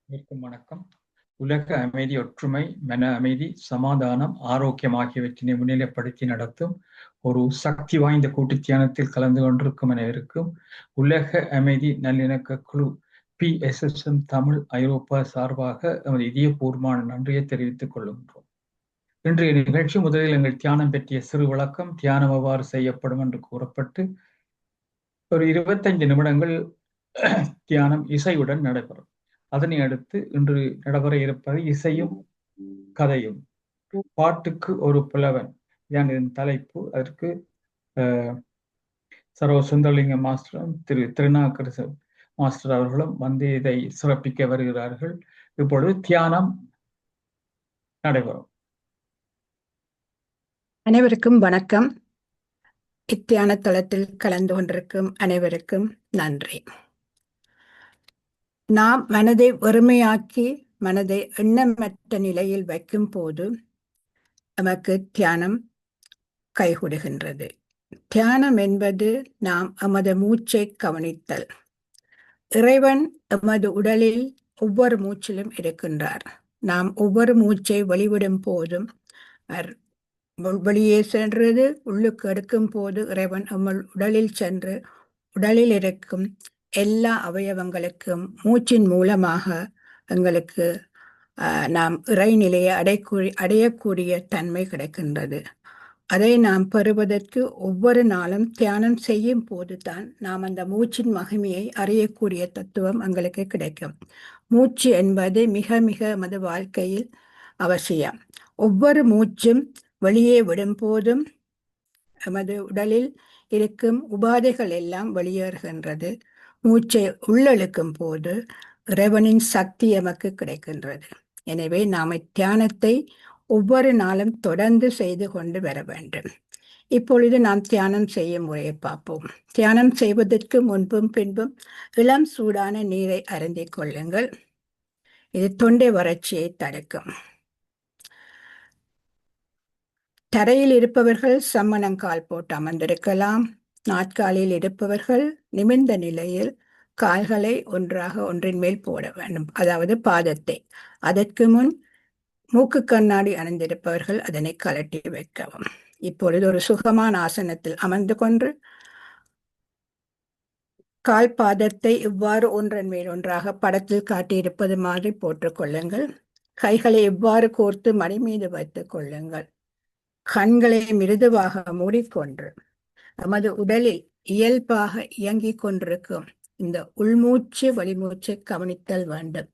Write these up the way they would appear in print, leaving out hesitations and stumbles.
அனைவருக்கும் வணக்கம். உலக அமைதி, ஒற்றுமை, மன அமைதி, சமாதானம், ஆரோக்கியம் ஆகியவற்றினை முன்னிலைப்படுத்தி நடத்தும் ஒரு சக்தி வாய்ந்த கூட்டு தியானத்தில் கலந்து கொண்டிருக்கும் அனைவருக்கும் உலக அமைதி நல்லிணக்க குழு PSSM தமிழ் ஐரோப்பா சார்பாக நமது இதயபூர்வமான நன்றியை தெரிவித்துக் கொள்கின்றோம். இன்றைய நிகழ்ச்சி முதலில் எங்கள் தியானம் பற்றிய சிறு விளக்கம், தியானம் எவ்வாறு செய்யப்படும் என்று கூறப்பட்டு ஒரு 25 நிமிடங்கள் தியானம் இசையுடன் நடைபெறும். அதனை அடுத்து இன்று நடைபெற இருப்பது இசையும் கதையும், பாட்டுக்கு ஒரு புலவன் இதான் இதன் தலைப்பு. அதற்கு சர்வ சுந்தரலிங்க மாஸ்டரும் திருநாக்கரசு மாஸ்டர் அவர்களும் வந்து இதை சிறப்பிக்க வருகிறார்கள். இப்பொழுது தியானம் நடைபெறும். அனைவருக்கும் வணக்கம். இத்தியான தளத்தில் கலந்து கொண்டிருக்கும் அனைவருக்கும் நன்றி. நாம் மனதை வெறுமையாக்கி மனதை எண்ணமற்ற நிலையில் வைக்கும் போது நமக்கு தியானம் கைகூடுகின்றது. தியானம் என்பது நாம் எமது மூச்சை கவனித்தல். இறைவன் எமது உடலில் ஒவ்வொரு மூச்சிலும் இருக்கின்றார். நாம் ஒவ்வொரு மூச்சை வெளிவிடும் போதும் வெளியே சென்றது உள்ளுக்கு எடுக்கும் போது இறைவன் எம்மல் உடலில் சென்று உடலில் இருக்கும் எல்லா அவயவங்களுக்கும் மூச்சின் மூலமாக எங்களுக்கு நாம் இறைநிலையை அடையக்கூடிய தன்மை கிடைக்கின்றது. அதை நாம் பெறுவதற்கு ஒவ்வொரு நாளும் தியானம் செய்யும் போது தான் நாம் அந்த மூச்சின் மகிமையை அறியக்கூடிய தத்துவம் எங்களுக்கு கிடைக்கும். மூச்சு என்பது மிக மிக நமது வாழ்க்கையில் அவசியம். ஒவ்வொரு மூச்சும் வெளியே விடும் போதும் எமது உடலில் இருக்கும் உபாதைகள் எல்லாம் வெளியேறுகின்றது. மூச்சை உள்ளிழுக்கும் போது இறைவனின் சக்தி எமக்கு கிடைக்கின்றது. எனவே நாம் தியானத்தை ஒவ்வொரு நாளும் தொடர்ந்து செய்து கொண்டு வர வேண்டும். இப்பொழுது நாம் தியானம் செய்யும் முறையை பார்ப்போம். தியானம் செய்வதற்கு முன்பும் பின்பும் இளம் சூடான நீரை அருந்திக் கொள்ளுங்கள். இது தொண்டை வறட்சியை தடுக்கும். தரையில் இருப்பவர்கள் சம்மணங்கால் போட்டு அமர்ந்திருக்கலாம். நாற்காலியில் இருப்பவர்கள் நிமிர்ந்த நிலையில் கால்களை ஒன்றின் மேல் போட வேண்டும், அதாவது பாதத்தை. அதற்கு முன் மூக்கு கண்ணாடி அணிந்திருப்பவர்கள் அதனை கலட்டி வைக்கவும். இப்பொழுது ஒரு சுகமான ஆசனத்தில் அமர்ந்து கொண்டு கால் பாதத்தை இவ்வாறு ஒன்றன் மேல் ஒன்றாக படத்தில் காட்டியிருப்பது மாதிரி போட்டுக் கொள்ளுங்கள். கைகளை இவ்வாறு கோர்த்து மடி மீது வைத்துக் கொள்ளுங்கள். கண்களை மிருதுவாக மூடிக்கொண்டு நமது உடலில் இயல்பாக இயங்கிக் கொண்டிருக்கும் இந்த உள்மூச்சு வெளிமூச்சை கவனித்தல் வேண்டும்.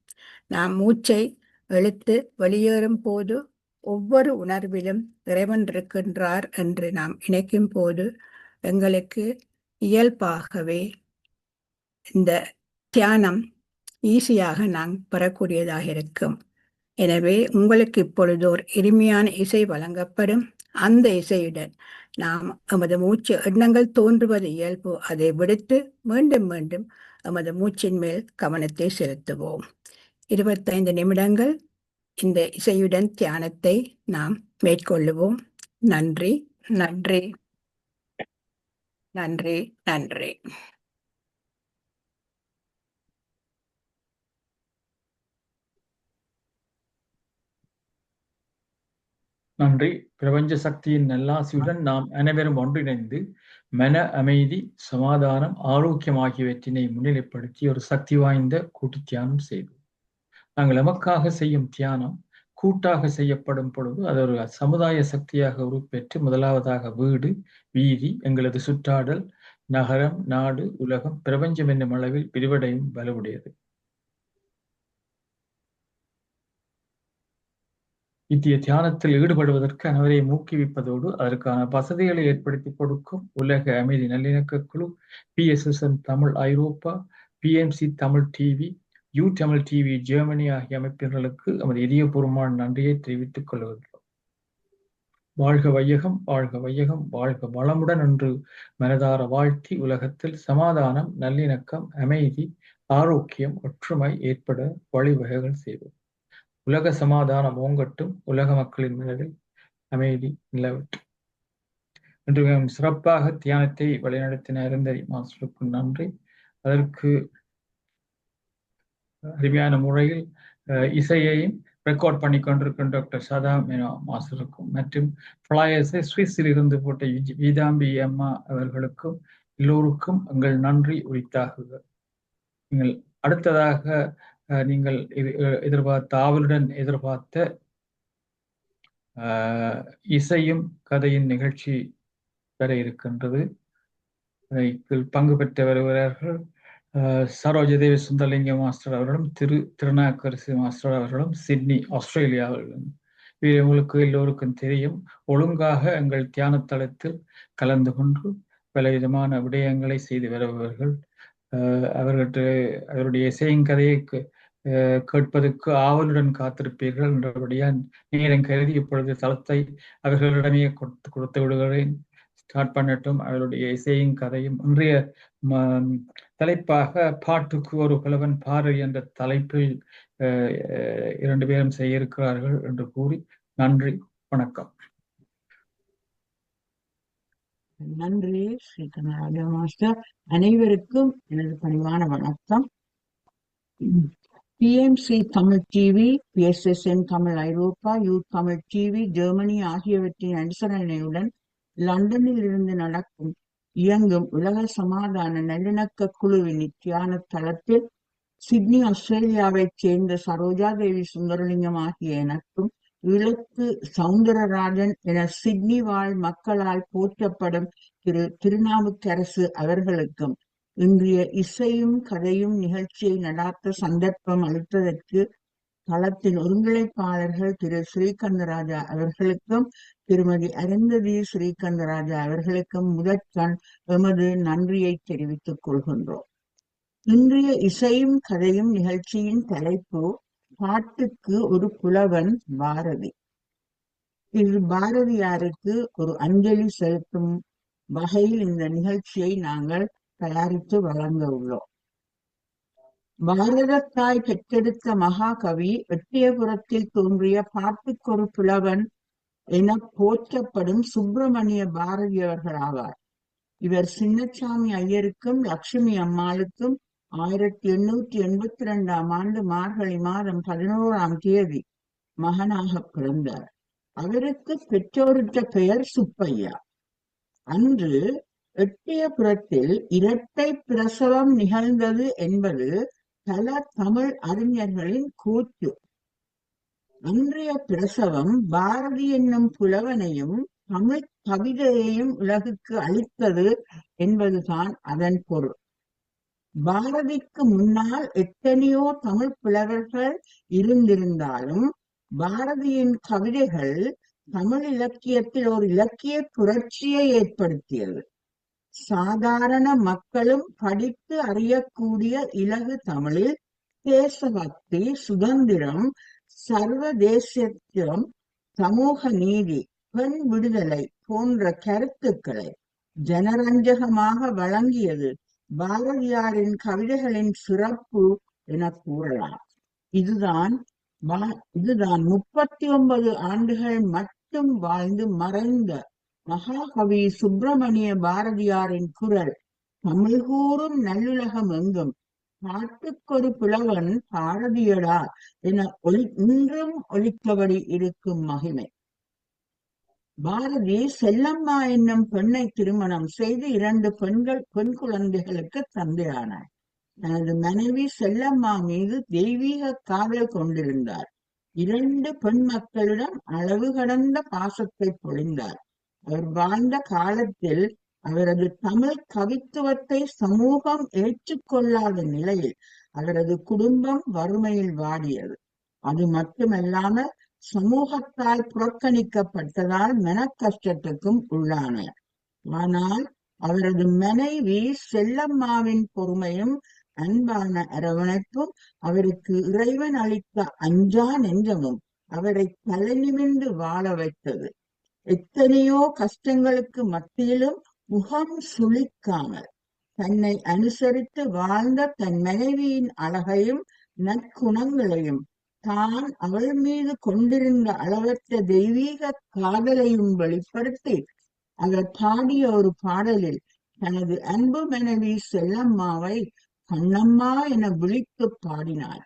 நாம் மூச்சை இழுத்து வெளியேறும் போது ஒவ்வொரு உணர்விலும் இறைவன் இருக்கின்றார் என்று நாம் நினைக்கும் போது எங்களுக்கு இயல்பாகவே இந்த தியானம் ஈஸியாக நாம் பெறக்கூடியதாக இருக்கும். எனவே உங்களுக்கு இப்பொழுது ஒரு இனிமையான இசை வழங்கப்படும். அந்த இசையுடன் நாம் எமது மூச்சு எண்ணங்கள் தோன்றுவது இயல்பு. அதை விடுத்து மீண்டும் மீண்டும் எமது மூச்சின் மேல் கவனத்தை செலுத்துவோம். 25 நிமிடங்கள் இந்த இசையுடன் தியானத்தை நாம் மேற்கொள்ளுவோம். நன்றி, நன்றி, நன்றி, நன்றி. நன்றி. பிரபஞ்ச சக்தியின் நல்லாசியுடன் நாம் அனைவரும் ஒன்றிணைந்து மன அமைதி, சமாதானம், ஆரோக்கியம் ஆகியவற்றினை முன்னிலைப்படுத்தி ஒரு சக்தி வாய்ந்த கூட்டு தியானம் செய்வோம். நாங்கள் எமக்காக செய்யும் தியானம் கூட்டாக செய்யப்படும் பொழுது அது ஒரு சமுதாய சக்தியாக உருப்பெற்று முதலாவதாக வீடு, வீதி, எங்களது சுற்றாடல், நகரம், நாடு, உலகம், பிரபஞ்சம் என்னும் அளவில் விரிவடையும் வலுவுடையது. இத்திய தியானத்தில் ஈடுபடுவதற்கு அனைவரையும் ஊக்குவிப்பதோடு அதற்கான வசதிகளை ஏற்படுத்தி கொடுக்கும் உலக அமைதி நல்லிணக்க குழு, PSSM தமிழ் ஐரோப்பா, PMC Tamil TV, Tamil TV Germany ஆகிய அமைப்பினர்களுக்கு நமது இதயபூர்வமான நன்றியை தெரிவித்துக் கொள்கின்றோம். வாழ்க வையகம், வாழ்க வையகம், வாழ்க வளமுடன் என்று மனதார வாழ்த்தி உலகத்தில் சமாதானம், நல்லிணக்கம், அமைதி, ஆரோக்கியம், ஒற்றுமை ஏற்பட வழிவகைகள் செய்வோம். உலக சமாதானம் ஓங்கட்டும், உலக மக்களின் மனதில் அமைதி நிலவட்டும். இன்று சிறப்பாக தியானத்தை வழிநடத்தின அருந்ததி மாஸ்டருக்கு நன்றி. அதற்கு அருமையான முறையில் இசையையும் ரெக்கார்ட் பண்ணி கொண்டிருக்கும் டாக்டர் சதா மேனோ மாஸ்டருக்கும் மற்றும் ஃபிளையர்ஸை சுவிஸில் இருந்து போட்ட வீதாம்பி அம்மா அவர்களுக்கும் எல்லோருக்கும் எங்கள் நன்றி உரித்தாகுக. நீங்கள் அடுத்ததாக நீங்கள் எதிர்பார்த்த ஆவலுடன் எதிர்பார்த்த இசையும் கதையின் நிகழ்ச்சி வர இருக்கின்றது. இதில் பங்கு பெற்ற வருகிறார்கள் சரோஜதேவி சுந்தரலிங்க மாஸ்டர் அவர்களும் திருநாக்கரசி மாஸ்டர் அவர்களும் சிட்னி ஆஸ்திரேலியாவிலும். இது உங்களுக்கு எல்லோருக்கும் தெரியும். ஒழுங்காக எங்கள் தியான தளத்தில் கலந்து கொண்டு பலவிதமான விடயங்களை செய்து வருபவர்கள். அவருடைய இசையின் கதையை கேட்பதற்கு ஆவலுடன் காத்திருப்பீர்கள் என்றபடியால் நேரம் கருதி இப்பொழுது தளத்தை அவர்களிடமே கொடுத்து விடுகிறேன். ஸ்டார்ட் பண்ணட்டும் அவருடைய இசையும் கதையும். இன்றைய தலைப்பாக பாட்டுக்கு ஒரு புலவன் பாரு என்ற தலைப்பில் 2 பேரும் செய்ய இருக்கிறார்கள் என்று கூறி நன்றி, வணக்கம். நன்றி ஸ்ரீகண்ணராஜா மாஸ்டர். அனைவருக்கும் எனது பணிவான வணக்கம். பிஎம்சி தமிழ் டிவி, பிஎஸ்எஸ்என் தமிழ் ஐரோப்பா, யூத் தமிழ் டிவி ஜெர்மனி ஆகியவற்றின் அனுசரணையுடன் லண்டனில் இருந்து இயங்கும் உலக சமாதான நல்லிணக்க குழுவின் தியான தளத்தில் சிட்னி ஆஸ்திரேலியாவைச் சேர்ந்த சரோஜா தேவி சுந்தரலிங்கம் ஆகிய எனக்கும் இலக்கு சவுந்தரராஜன் என சிட்னி வாழ் மக்களால் போற்றப்படும் திருநாவுக்கரசு அவர்களுக்கும் இன்றைய இசையும் கதையும் நிகழ்ச்சியை நடாத்த சந்தர்ப்பம் அளித்ததற்கு தளத்தின் ஒருங்கிணைப்பாளர்கள் திரு ஸ்ரீகந்தராஜா அவர்களுக்கும் திருமதி அருந்ததி ஸ்ரீகந்தராஜா அவர்களுக்கும் முதற்கண் எமது நன்றியை தெரிவித்துக் கொள்கின்றோம். இன்றைய இசையும் கதையும் நிகழ்ச்சியின் தலைப்பு பாட்டுக்கு ஒரு புலவன் பாரதி. இது பாரதியாருக்கு ஒரு அஞ்சலி செலுத்தும் வகையில் இந்த நிகழ்ச்சியை நாங்கள் தயாரித்து வழங்க உள்ளோம். பாரதத்தாய் பெற்றெடுத்த மகாகவி எட்டயபுரத்தில் தோன்றிய பாட்டுக்கொரு புலவன் என போற்றப்படும் சுப்பிரமணிய பாரதி அவர்கள் ஆவார். இவர் சின்னசாமி ஐயருக்கும் லட்சுமி அம்மாளுக்கும் 1882 ஆண்டு மார்கழி மாதம் 11ஆம் தேதி மகனாக பிறந்தார். அவருக்கு பெற்றோரிட்ட பெயர் சுப்பையா. அன்று எட்டயபுரத்தில் இரட்டை பிரசவம் நிகழ்ந்தது என்பது பல தமிழ் அறிஞர்களின் கூற்று. அன்றைய பிரசவம் பாரதி என்னும் புலவனையும் தமிழ் கவிதையையும் உலகுக்கு அளித்தது என்பதுதான் அதன் பொருள். பாரதிக்கு முன்னால் எத்தனையோ தமிழ் புலவர்கள் இருந்திருந்தாலும் பாரதியின் கவிதைகள் தமிழ் இலக்கியத்தில் ஒரு இலக்கிய புரட்சியை ஏற்படுத்தியது. சாதாரண மக்களும் படித்து அறியக்கூடிய இலகு தமிழில் தேசபக்தி, சுதந்திரம், சர்வதேசத்துவம், சமூக நீதி, பெண் விடுதலை போன்ற கருத்துக்களை ஜனரஞ்சகமாக வழங்கியது பாரதியாரின் கவிதைகளின் சிறப்பு என கூறலாம். இதுதான் 39 ஆண்டுகள் மட்டும் வாழ்ந்து மறைந்த மகாகவி சுப்பிரமணிய பாரதியாரின் குரல் தமிழ் கூறும் நல்லுலகம் எங்கும் பாட்டுக்கொரு புலவன் பாரதியடா என இன்றும் ஒலித்தபடி இருக்கும் மகிமை. பாரதி செல்லம்மா என்னும் பெண்ணை திருமணம் செய்து 2 பெண் குழந்தைகளுக்கு தந்தையானார். தனது மனைவி செல்லம்மா மீது தெய்வீக காதல் கொண்டிருந்தார். 2 பெண் மக்களிடம் அளவு கடந்த பாசத்தை பொழிந்தார். அவர் வாழ்ந்த காலத்தில் அவரது தமிழ் கவித்துவத்தை சமூகம் ஏற்றுக்கொள்ளாத நிலையில் அவரது குடும்பம் வறுமையில் வாடியது. அது மட்டுமல்லாமல் சமூகத்தால் புறக்கணிக்கப்பட்டதால் மன கஷ்டத்துக்கும் உள்ளானார். ஆனால் அவரது மனைவி செல்லம்மாவின் பொறுமையும் அன்பான அரவணைப்பும் அவருக்கு இறைவன் அளித்த அஞ்சா நெஞ்சமும் அவரை தலை நிமிர்ந்து வாழ வைத்தது. எத்தனையோ கஷ்டங்களுக்கு மத்தியிலும் முகம் சுளிக்காமல் தன்னை அனுசரித்து வாழ்ந்த தன் மனைவியின் அழகையும் நற்குணங்களையும் தான் அவள் மீது கொண்டிருந்த அளவற்ற தெய்வீக காதலையும் வெளிப்படுத்தி அவர் பாடிய ஒரு பாடலில் தனது அன்பு மனைவி செல்லம்மாவை கண்ணம்மா என விழித்து பாடினார்.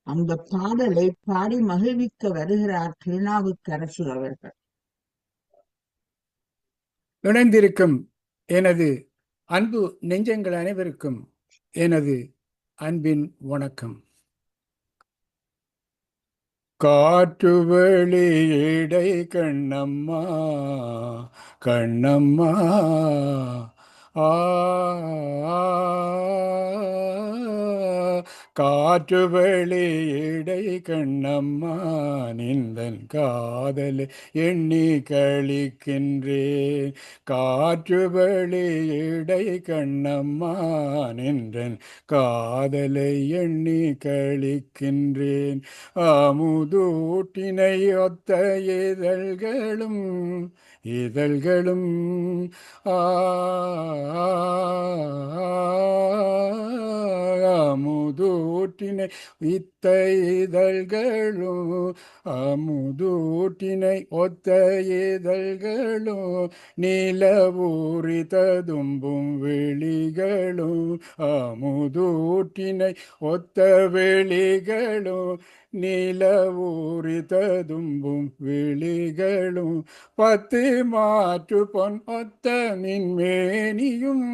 அந்த பாடலை பாடி மகிழ்விக்க வருகிறார் திருநாவுக்கரசு அவர்கள். இணைந்திருக்கும் எனது அன்பு நெஞ்சங்கள் அனைவருக்கும் எனது அன்பின் வணக்கம். காற்று வெளியிடை கண்ணம்மா கண்ணம்மா ஆ காற்று வெளியிடை கண்ணம்மா நின்றன் காதலை எண்ணி கழிக்கின்றேன். காற்று வெளியிடை கண்ணம்மா நின்றன் காதலை எண்ணி கழிக்கின்றேன். அமுதூட்டினை ஒத்த இதழ்களும் இதழ்களும் அமுதூட்டினை இத்த இதழ்களும் அமுதூட்டினை ஒத்த இதழ்களும் நிலவூரி ததும்பும் வெளிகளும் அமுதூட்டினை ஒத்த வெளிகளும் நிலவூரி ததும்பும் விழிகளும் 10 மாற்று பொன் ஒத்த நின்மேனியும்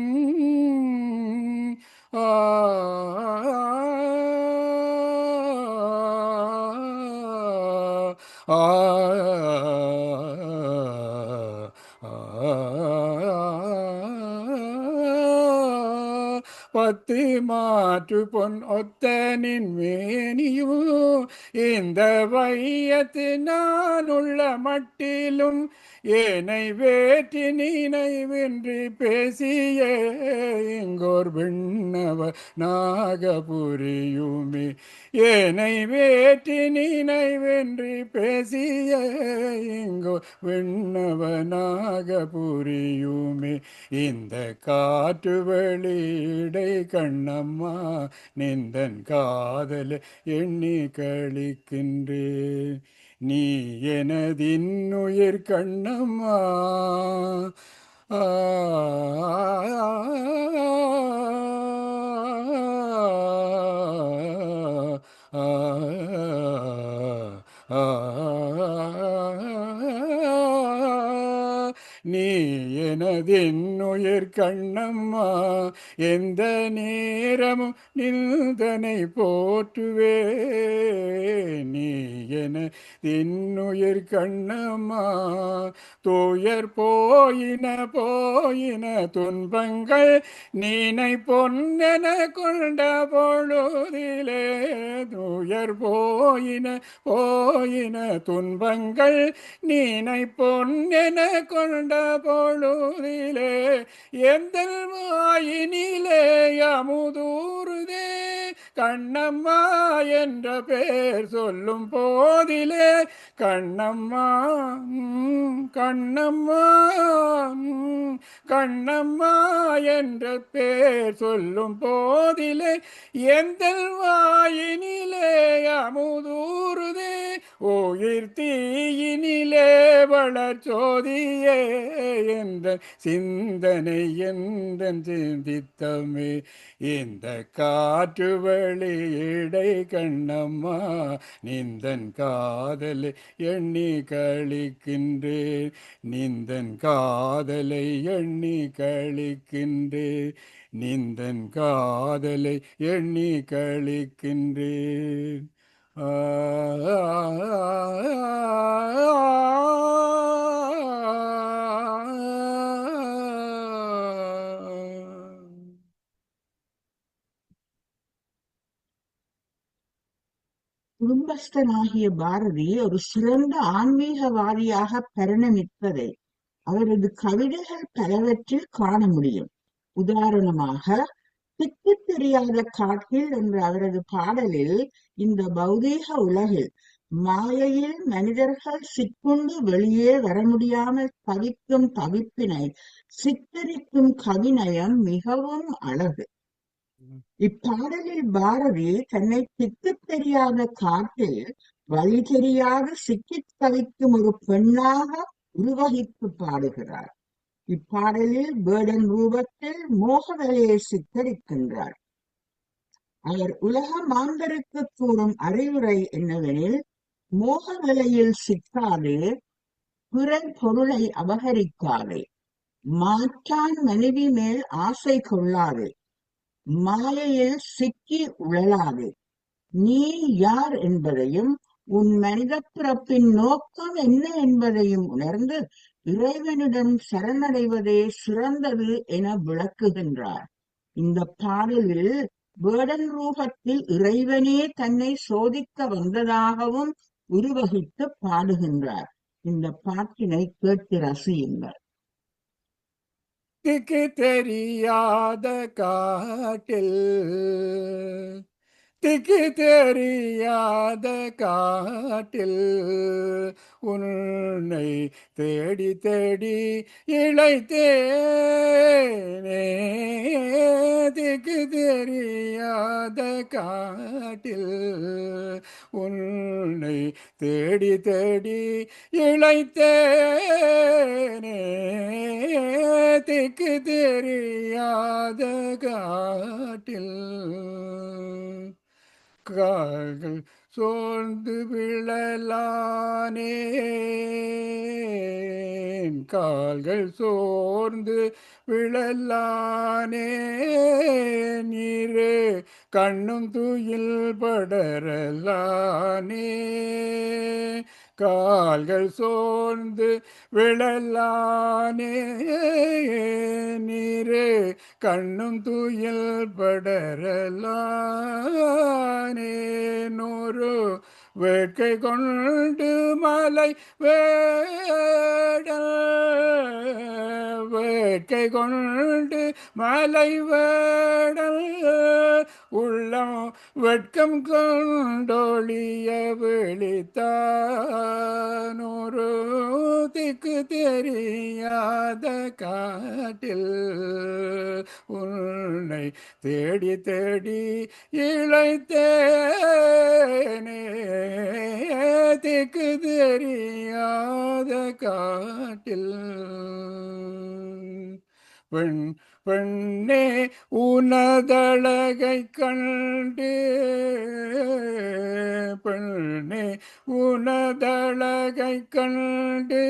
பத்து மாற்று பொன் ஒத்த நின்மேனியும் இந்த வையத்து நான் உள்ள மட்டிலும் ஏனை வேற்றி நினைவின்றி பேசிய இங்கோர் விண்ணவ நாகபுரியுமே. ஏனை வேற்றி நினைவின்றி பேசிய இங்கோ விண்ணவ நாகபுரியுமே. இந்த காற்று வெளியிடை கண்ணம்மா நின்றன் காதலை எண்ணி கழிக்கின்றேன். நீ எனதின்னுயிர் கண்ணம்மா நீ எனதின்னுயிர் கண்ணம்மா எந்த நேரமும் நின்றனை போற்றுவே. நீ எனதின்னுயிர் கண்ணம்மா துயர் போயின போயின துன்பங்கள் நீனை பொன்னென கொண்ட பொழுதிலே. துயர் போயின போயின துன்பங்கள் நீனை பொன்னென கொண்ட பொழுதிலே. எந்த வாயினிலே அமுதூறுதே கண்ணம்மா என்ற பேர் சொல்லும் போதிலே. கண்ணம்மா கண்ணம்மா கண்ணம்மா என்ற பேர் சொல்லும் போதிலே. எந்த வாயினிலே அமுதூறுதே உயிர் தீயினிலே வளர்ச்சோதியே. என்ற சிந்தனை என்ற சிந்தித்தமே. இந்த காற்று வெளியிடை கண்ணம்மா நிந்தன் காதலை எண்ணி கழிக்கின்றேன். நிந்தன் காதலை எண்ணி கழிக்கின்றேன். நிந்தன் காதலை எண்ணி கழிக்கின்றேன். குடும்பஸ்தனாகிய பாரதி ஒரு சிறந்த ஆன்மீகவாதியாக பரிணமித்ததை அவரது கவிதைகள் பலவற்றில் காண முடியும். உதாரணமாக திக்கு தெரியாத காட்டில் என்ற அவரது பாடலில் இந்த பௌதீக உலகில் மாயையில் மனிதர்கள் சிக்குண்டு வெளியே வர முடியாமல் தவிக்கும் தவிப்பினை சித்தரிக்கும் கவிநயம் மிகவும் அழகு. இப்பாடலில் பாரதி தன்னை திக்கு தெரியாத காட்டில் வழி தெரியாது சிக்கித் தவிக்கும் ஒரு பெண்ணாக உருவகித்து பாடுகிறார். இப்பாடலில் வேடன் ரூபத்தில் மோகவலையை சித்தரிக்கின்றார். அவர் உலக மாந்தருக்கு கூறும் அறிவுரை என்னவெனில், மோக வலையில் சிக்காதே, பிறர் பொருளை அபகரிக்காதே, மாற்றான் மனைவி மேல் ஆசை கொள்ளாதே, மாயையில் சிக்கி உழலாதே, நீ யார் என்பதையும் உன் மனித பிறப்பின் நோக்கம் என்ன என்பதையும் உணர்ந்து இறைவனிடம் சரணடைவதே சிறந்தது என விளக்குகின்றார். இந்த பாடலில் வேடன் ரூபத்தில் இறைவனே தன்னை சோதிக்க வந்ததாகவும் உருவகித்து பாடுகின்றார். இந்த பாட்டினை கேட்டு ரசியுங்கள். திக்கு தெரியாத காட்டில், திக்கு தெரியாத காட்டில் உன்னை தேடி தேடி இளைத்தேனே. திக்கு தெரியாத காட்டில் உன்னை தேடி தேடி இளைத்தேனே. திக்கு தெரியாத காட்டில் கால்கள் சோர்ந்து விழலானேன், கால்கள் சோர்ந்து விழலானேன், இரு கண்ணும் துயில் படரலானே. கால்கள் சோர்ந்து விழலானே, நீரு கண்ணும் துயில் படரலானே. நூறு வேட்கை கொண்டு மலை வேடல், வேட்கை கொண்டு மலை வேடல், உள்ளம் வெட்கம் கொண்டொழிய விழித்தானொரு. திக்கு தெரியாத காட்டில் உன்னை தேடி தேடி இளைத்தேனே. திக்கு தெரியாத காட்டில் பெண்ணே உனதழகை கண்டு, பெண்ணே உனதழகை கண்டு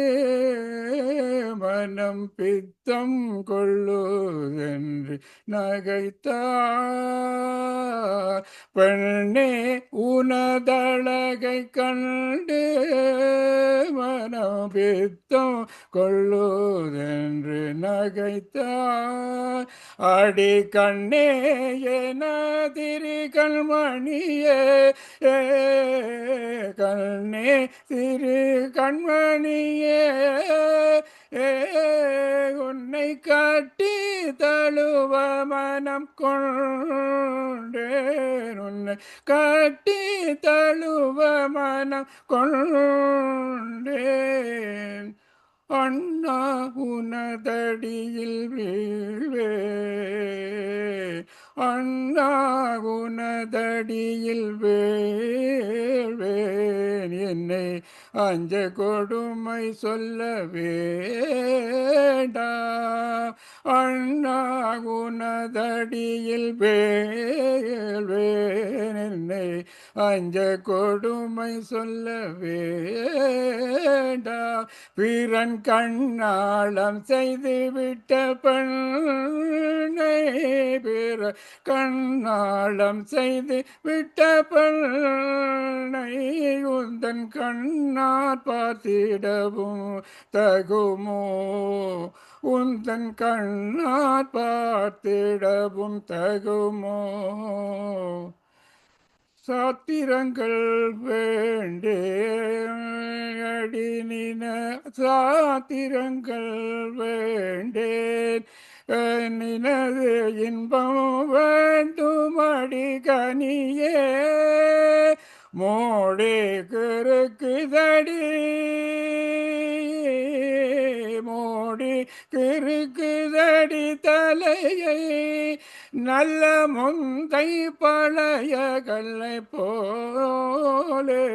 மனம் பித்தம் கொள்ளுதென்று நகைத்தார். பெண்ணே உனதழகை கண்டு மனம் பித்தம் கொள்ளுதென்று நகைத்தார். அடி கண்ணே எனதிரு கண்மணியே, கண்ணே திரு கண்மணியே, உன்னை கட்டி தழுவ மனம் கொண்டேன், உன்னை கட்டி தழுவ மனம் கொண்டேன். அண்ணா உனதடியில் வீழ்வேன், அண்ணா உனதடியில் வீழ்வேன். என்னை அஞ்ச கொடுமை சொல்ல வேண்டாம், அண்ணா உனதடியில் வீழ்வேன். என்னை அஞ்ச கொடுமை சொல்ல வேண்டாம். பிறன் கண்ணாளம் செய்து விட்ட பெண்ணை, பிற கண்ணாளம் செய்து விட்ட பெண்ணை உந்தன் கண்ணார் பார்த்திடவும் தகுமோ, உந்தன் கண்ணார் பார்த்திடவும் தகுமோ. சாத்திரங்கள் வேண்டேன் அடி நின, சாத்திரங்கள் வேண்டேன் நினது இன்பம் வேண்டும் அடி கனியே. மோடி கிறுக்குதடி, மோடி கிறுக்குதடி தலையை, நல்ல முந்தை பழைய கல்லை போலே.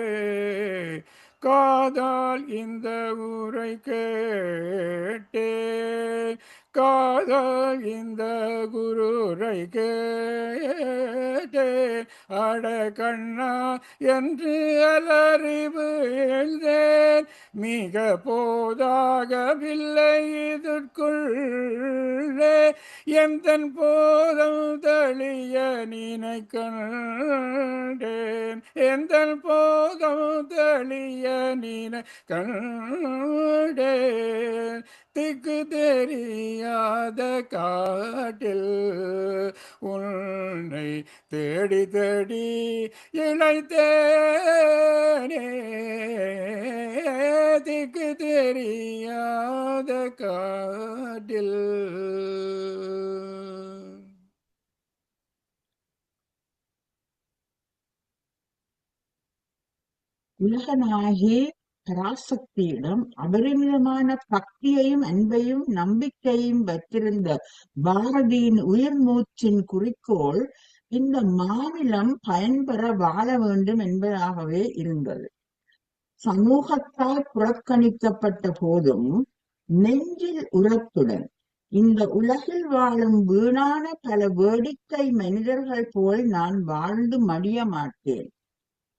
காதால் இந்த ஊரை கேட்டேன், காதல் இந்த குருரை கேட்டேன் அட கண்ணா என்று அலறிவு எழுந்தேன் மிக போதாகவில்லை இதற்குள்ளே எந்தன் போதம் தளிய நினைக்கண்டேன் எந்தன் போதம் தளிய நினை கண்டேன் திக்கு தெரியாத காட்டில் உன்னை தேடி தேடி இழைத்தேனே திக்கு தெரியாத காட்டில். உலகநாயகி பராசக்தியிடம் அபரிமிதமான பக்தியையும் அன்பையும் நம்பிக்கையும் வைத்திருந்த பாரதியின் உயிர் மூச்சின் குறிக்கோள் இந்த மாநிலம் பயன்பெற வாழ வேண்டும் என்பதாகவே இருந்தது. சமூகத்தால் புறக்கணிக்கப்பட்ட போதும் நெஞ்சில் உரத்துடன் இந்த உலகில் வாழும் வீணான பல வேடிக்கை மனிதர்கள் போல் நான் வாழ்ந்து மடிய மாட்டேன்.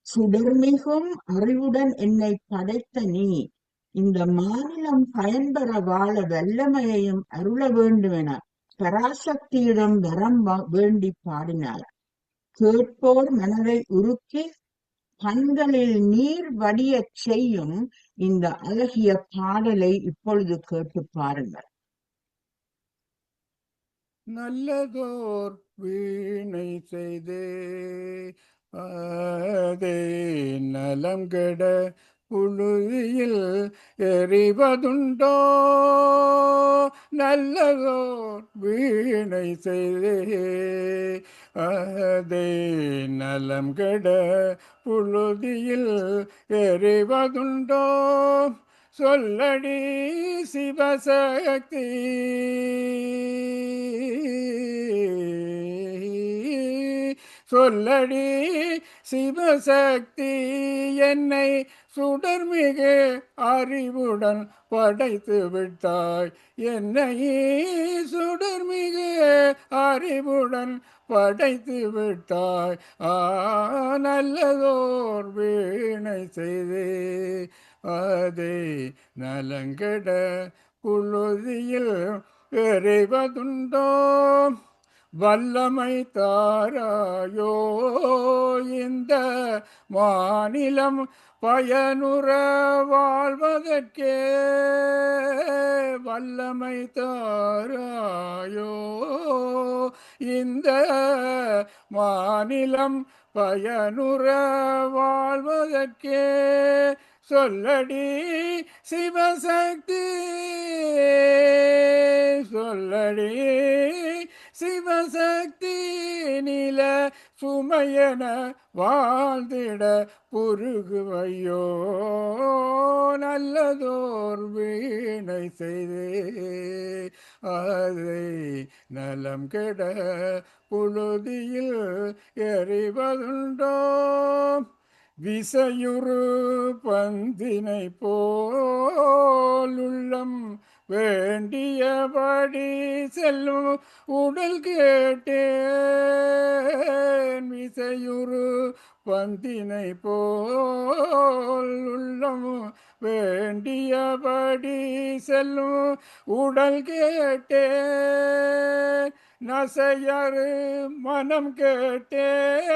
சுடர்மிகும் அறிவுடன் என்னை படைத்த நீ இந்த மாநிலம் பயன்பெற வாழ வல்லமையையும் அருள வேண்டும் என பராசக்தியிடம் வரம் வேண்டி பாடினார். கேட்போர் மனதை உருக்கி கண்களில் நீர் வடியச் செய்யும் இந்த அழகிய பாடலை இப்பொழுது கேட்டு பாருங்கள். நல்லதோர் வீணை செய்தே அதே நலம் கெட புழுதியில் எறிவதுண்டோ நல்லதோர் வீணை செய்தே அதே நலம் கெட புழுதியில் எறிவதுண்டோ சொல்லடி சிவசக்தி சொல்லடி சிவசக்தி என்னை சுடர்மிகு அறிவுடன் படைத்து விட்டாய் என்னை சுடர்மிகு அறிவுடன் படைத்து விட்டாய் நல்லதோர் வீணை செய்தே அதே நலங்கட புழுதியில் எறிவதுண்டோ வல்லமை தாராயோ இந்த மாநிலம் பயனுற வாழ்வதற்கே வல்லமை தாராயோ இந்த மாநிலம் பயனுற வாழ்வதற்கே சொல்லடி சிவசக்தி சொல்லடி சிவசக்தி நில சுமையன வாழ்ந்திட புருகுவையோ நல்லதோர் வீணை செய்தே அதை நலம் கெட புழுதியில் எறிவதுண்டோ விசையுறு பந்தினை போல் உள்ளம் வேண்டியபடி செல்லும் உடல் கேட்டேன் விசையுறு பந்தினை போல் உள்ளம் வேண்டியபடி செல்லும் உடல் கேட்டேன் நசையறு மனம் கேட்டேன்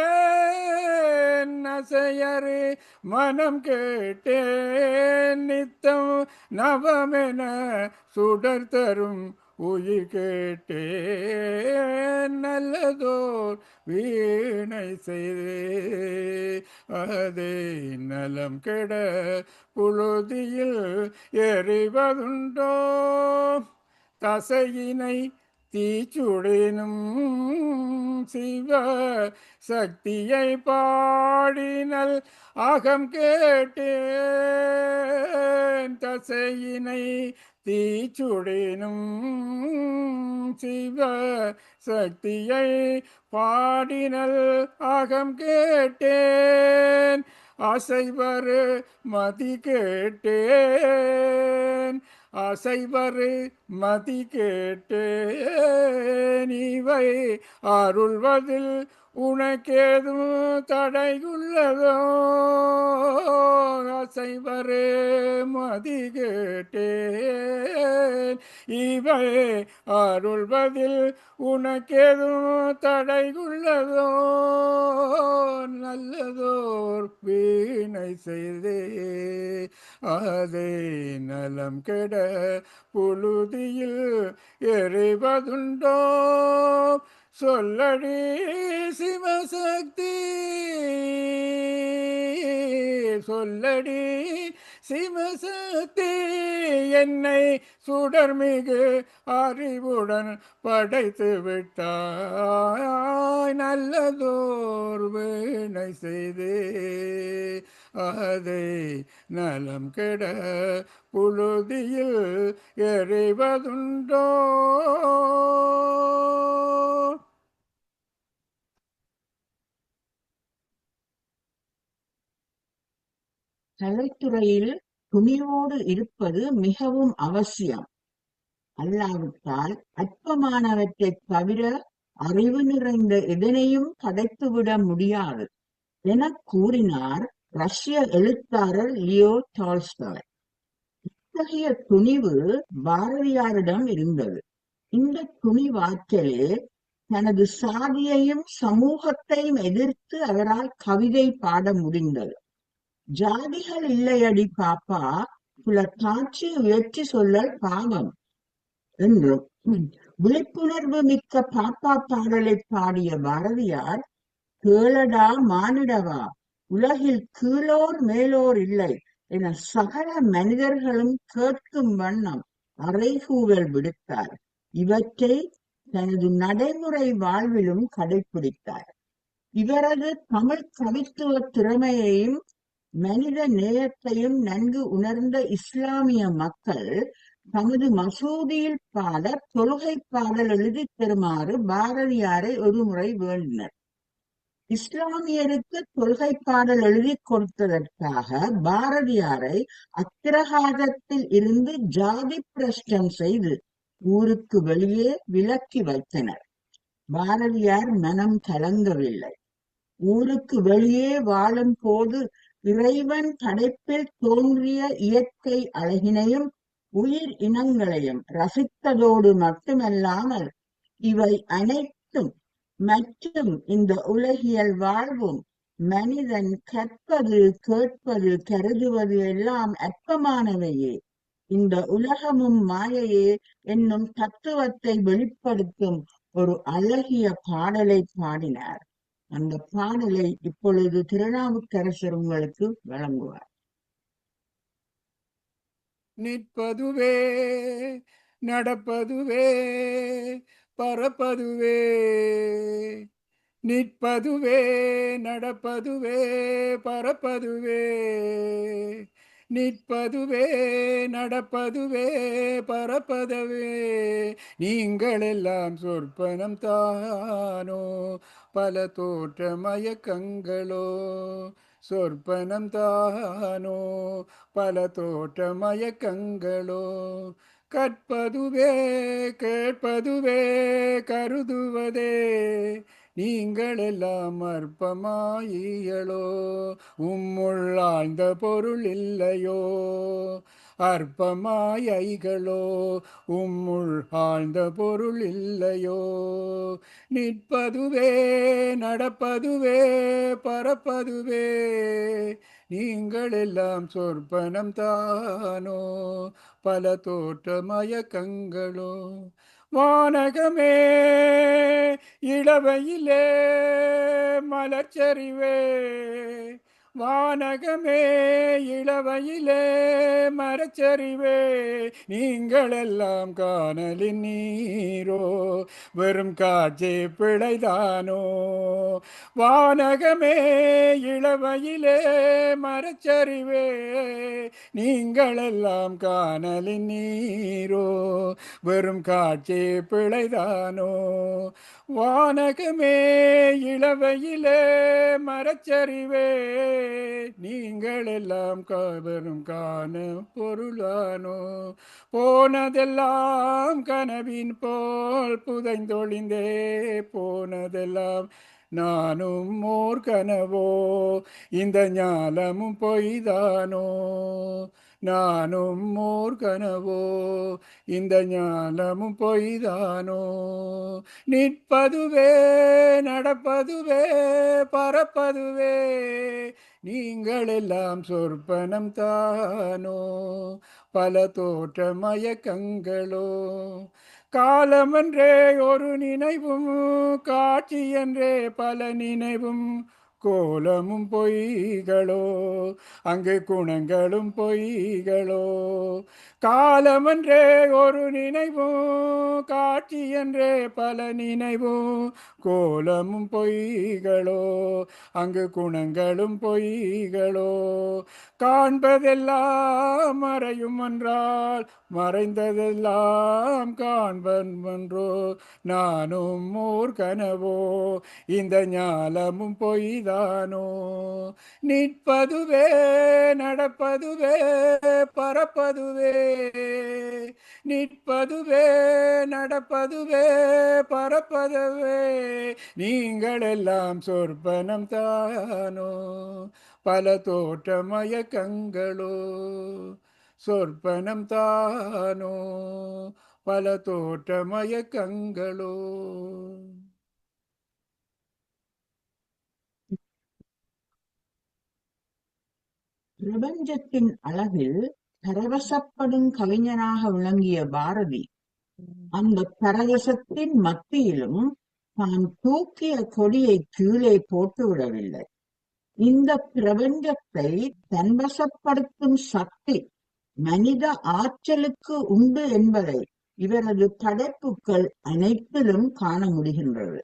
நசையறு மனம் கேட்டேன் நித்தம் நவமென சுடர் தரும் உயிர் கேட்டேன் நல்லதோர் வீணை செய்தே அதே நலம் கெட புழுதியில் எறிவதுண்டோ தசையினை தீச்சுடினும் சிவ சக்தியை பாடினல் அகம் கேட்டேன் தசையினை தீச்சுடினும் சிவ சக்தியை பாடினல் அகம் கேட்டேன் அசைவரு மதி கேட்டேன் அசைவரு மதி கேட்டேன் இவை அருள்வதில் உனக்கேதும் தடையுள்ளதோ அசைவரு மதி கேட்டேன் இவை அருள்வதில் உனக்கேதும் தடையுள்ளதோ நல்லதோர் வீணை செய்தே அதை நலம் கெட புழுதியில் எறிவதுண்டோ சொல்லடி சிவசக்தி சொல்லடி சிவசக்தி என்னை சுடர்மிகு அறிவுடன் படைத்து விட்டாய் நல்லதோர் வீணை செய்தே அதை நலம் கெட புழுதியில் எறிவதுண்டோ கலைத்துறையில் துணிவோடு இருப்பது மிகவும் அவசியம். அல்லாவிட்டால் அற்பமானவற்றைத் தவிர அறிவு நிறைந்த எதனையும் படைத்துவிட முடியாது எனக் கூறினார் ரஷ்ய எழுத்தாளர் லியோ டால்ஸ்டாய். இத்தகைய துணிவு பாரதியாரிடம் இருந்தது. இந்த துணிவாற்றலே தனது சாதியையும் சமூகத்தையும் எதிர்த்து அவரால் கவிதை பாட முடிந்தது. ஜாதிகள் இல்லையடி பாப்பா, புல காட்சி உயர்ச்சி சொல்லல் பாவம் என்றும் விழிப்புணர்வு மிக்க பாப்பா பாடலை பாடிய பாரதியார், கேளடா மானிடவா, உலகில் கீழோர் மேலோர் இல்லை என சகல மனிதர்களும் கேட்கும் வண்ணம் அறைகூவல் விடுத்தார். இவற்றை தனது நடைமுறை வாழ்விலும் கடைபிடித்தார். இவரது தமிழ் கவித்துவ திறமையையும் மனித நேயத்தையும் நன்கு உணர்ந்த இஸ்லாமிய மக்கள் தமது மசூதியில் பாட தொழுகை பாடல் எழுதி தருமாறு பாரதியாரை ஒருமுறை வேண்டினர். இஸ்லாமியருக்கு தொழுகை பாடல் எழுதி கொடுத்ததற்காக பாரதியாரை அக்கிரகாரத்தில் இருந்து ஜாதி பிரஷ்டம் செய்து ஊருக்கு வெளியே விலக்கி வைத்தனர். பாரதியார் மனம் கலங்கவில்லை. ஊருக்கு வெளியே வாழும் போது இறைவன் படைப்பில் தோன்றிய இயற்கை அழகினையும் உயிர் இனங்களையும் ரசித்ததோடு மட்டுமல்லாமல் இவை அனைத்தும் மற்றும் இந்த உலகியல் வாழ்வும் மனிதன் கற்பது, கேட்பது, கருதுவது எல்லாம் அற்பமானவையே, இந்த உலகமும் மாயையே என்னும் தத்துவத்தை வெளிப்படுத்தும் ஒரு அழகிய பாடலை பாடினார். அந்த பாடலை இப்பொழுது திருநாவுக்கரசர் உங்களுக்கு வழங்குவார். நிற்பதுவே நடப்பதுவே பறப்பதுவே, நிற்பதுவே நடப்பதுவே பறப்பதுவே, நிற்பதுவே நடப்பதுவே பறப்பதுவே, நீங்கள் எல்லாம் சொற்பனம் தானோ பல தோற்ற மயக்கங்களோ, சொற்பனம் தானோ பல தோற்ற மயக்கங்களோ, கற்பதுவே கேட்பதுவே கருதுவதே, நீங்கள் எல்லாம் அற்பமாயியலோ உம்முள் ஆழ்ந்த பொருள் இல்லையோ, அற்பமாயைகளோ உம்முள் ஆழ்ந்த பொருள் இல்லையோ, நிற்பதுவே நடப்பதுவே பறப்பதுவே, நீங்கள் எல்லாம் சொற்பனம் தானோ பல தோற்ற மயக்கங்களோ, வானகமே இளவையிலே மலர்ச்சரிவே, வானகமே இளவையிலே மரச்சரிவே, நீங்கள் எல்லாம் காணலின் நீரோ வெறும் காட்சி பிழைதானோ, வானகமே இளவையிலே மரச்சரிவே, நீங்கள் எல்லாம் காணலின் நீரோ வெறும் காட்சி பிழைதானோ, வானகமே இளவையிலே மரச்சரிவே, நீங்கள் எல்லாம் வெறும் காண பொருளானோ. போனதெல்லாம் கனவின் போல் புதைந்தொழிந்தே போனதெல்லாம் நானும் ஓர் கனவோ. இந்த ஞாலமும் பொய்தானோ. நானும் ஓர் கனவோ. இந்த ஞாலமும் பொய்தானோ. நிற்பதுவே நடப்பதுவே பறப்பதுவே நீங்கள் எல்லாம் சொற்பனம் தானோ. பல தோற்ற மயக்கங்களோ. காலமென்றே ஒரு நினைவும் காட்சி என்றே பல நினைவும் கோலமும் பொய்களோ. அங்கு குணங்களும் பொய்களோ. காலமென்றே ஒரு நினைவும் காட்சி என்றே பல நினைவும் கோலமும் பொய்களோ. அங்கு குணங்களும் பொய்களோ. காண்பதெல்லாம் மறையும் என்றால் மறைந்ததெல்லாம் காண்பன் என்றோ. நானும் ஓர் கனவோ. இந்த ஞாலமும் பொய்தானோ. நிற்பதுவே நடப்பதுவே பறப்பதுவே. நிற்பதுவே நடப்பதுவே பறப்பதுவே நீங்கள் எல்லாம் சொற்பனம் தானோ. பல தோற்ற மயக்கங்களோ. சொற்பனம் தானோ. பல தோற்ற மயக்கங்களோ. பிரபஞ்சத்தின் அழகில் பரவசப்படும் கவிஞனாக விளங்கிய பாரதி அந்த பரவசத்தின் மத்தியிலும் தான் தூக்கிய கொடியை கீழே போட்டுவிடவில்லை. இந்த பிரபஞ்சத்தை தன்வசப்படுத்தும் சக்தி மனித ஆற்றலுக்கு உண்டு என்பதை இவரது படைப்புகள் அனைத்திலும் காண முடிகின்றது.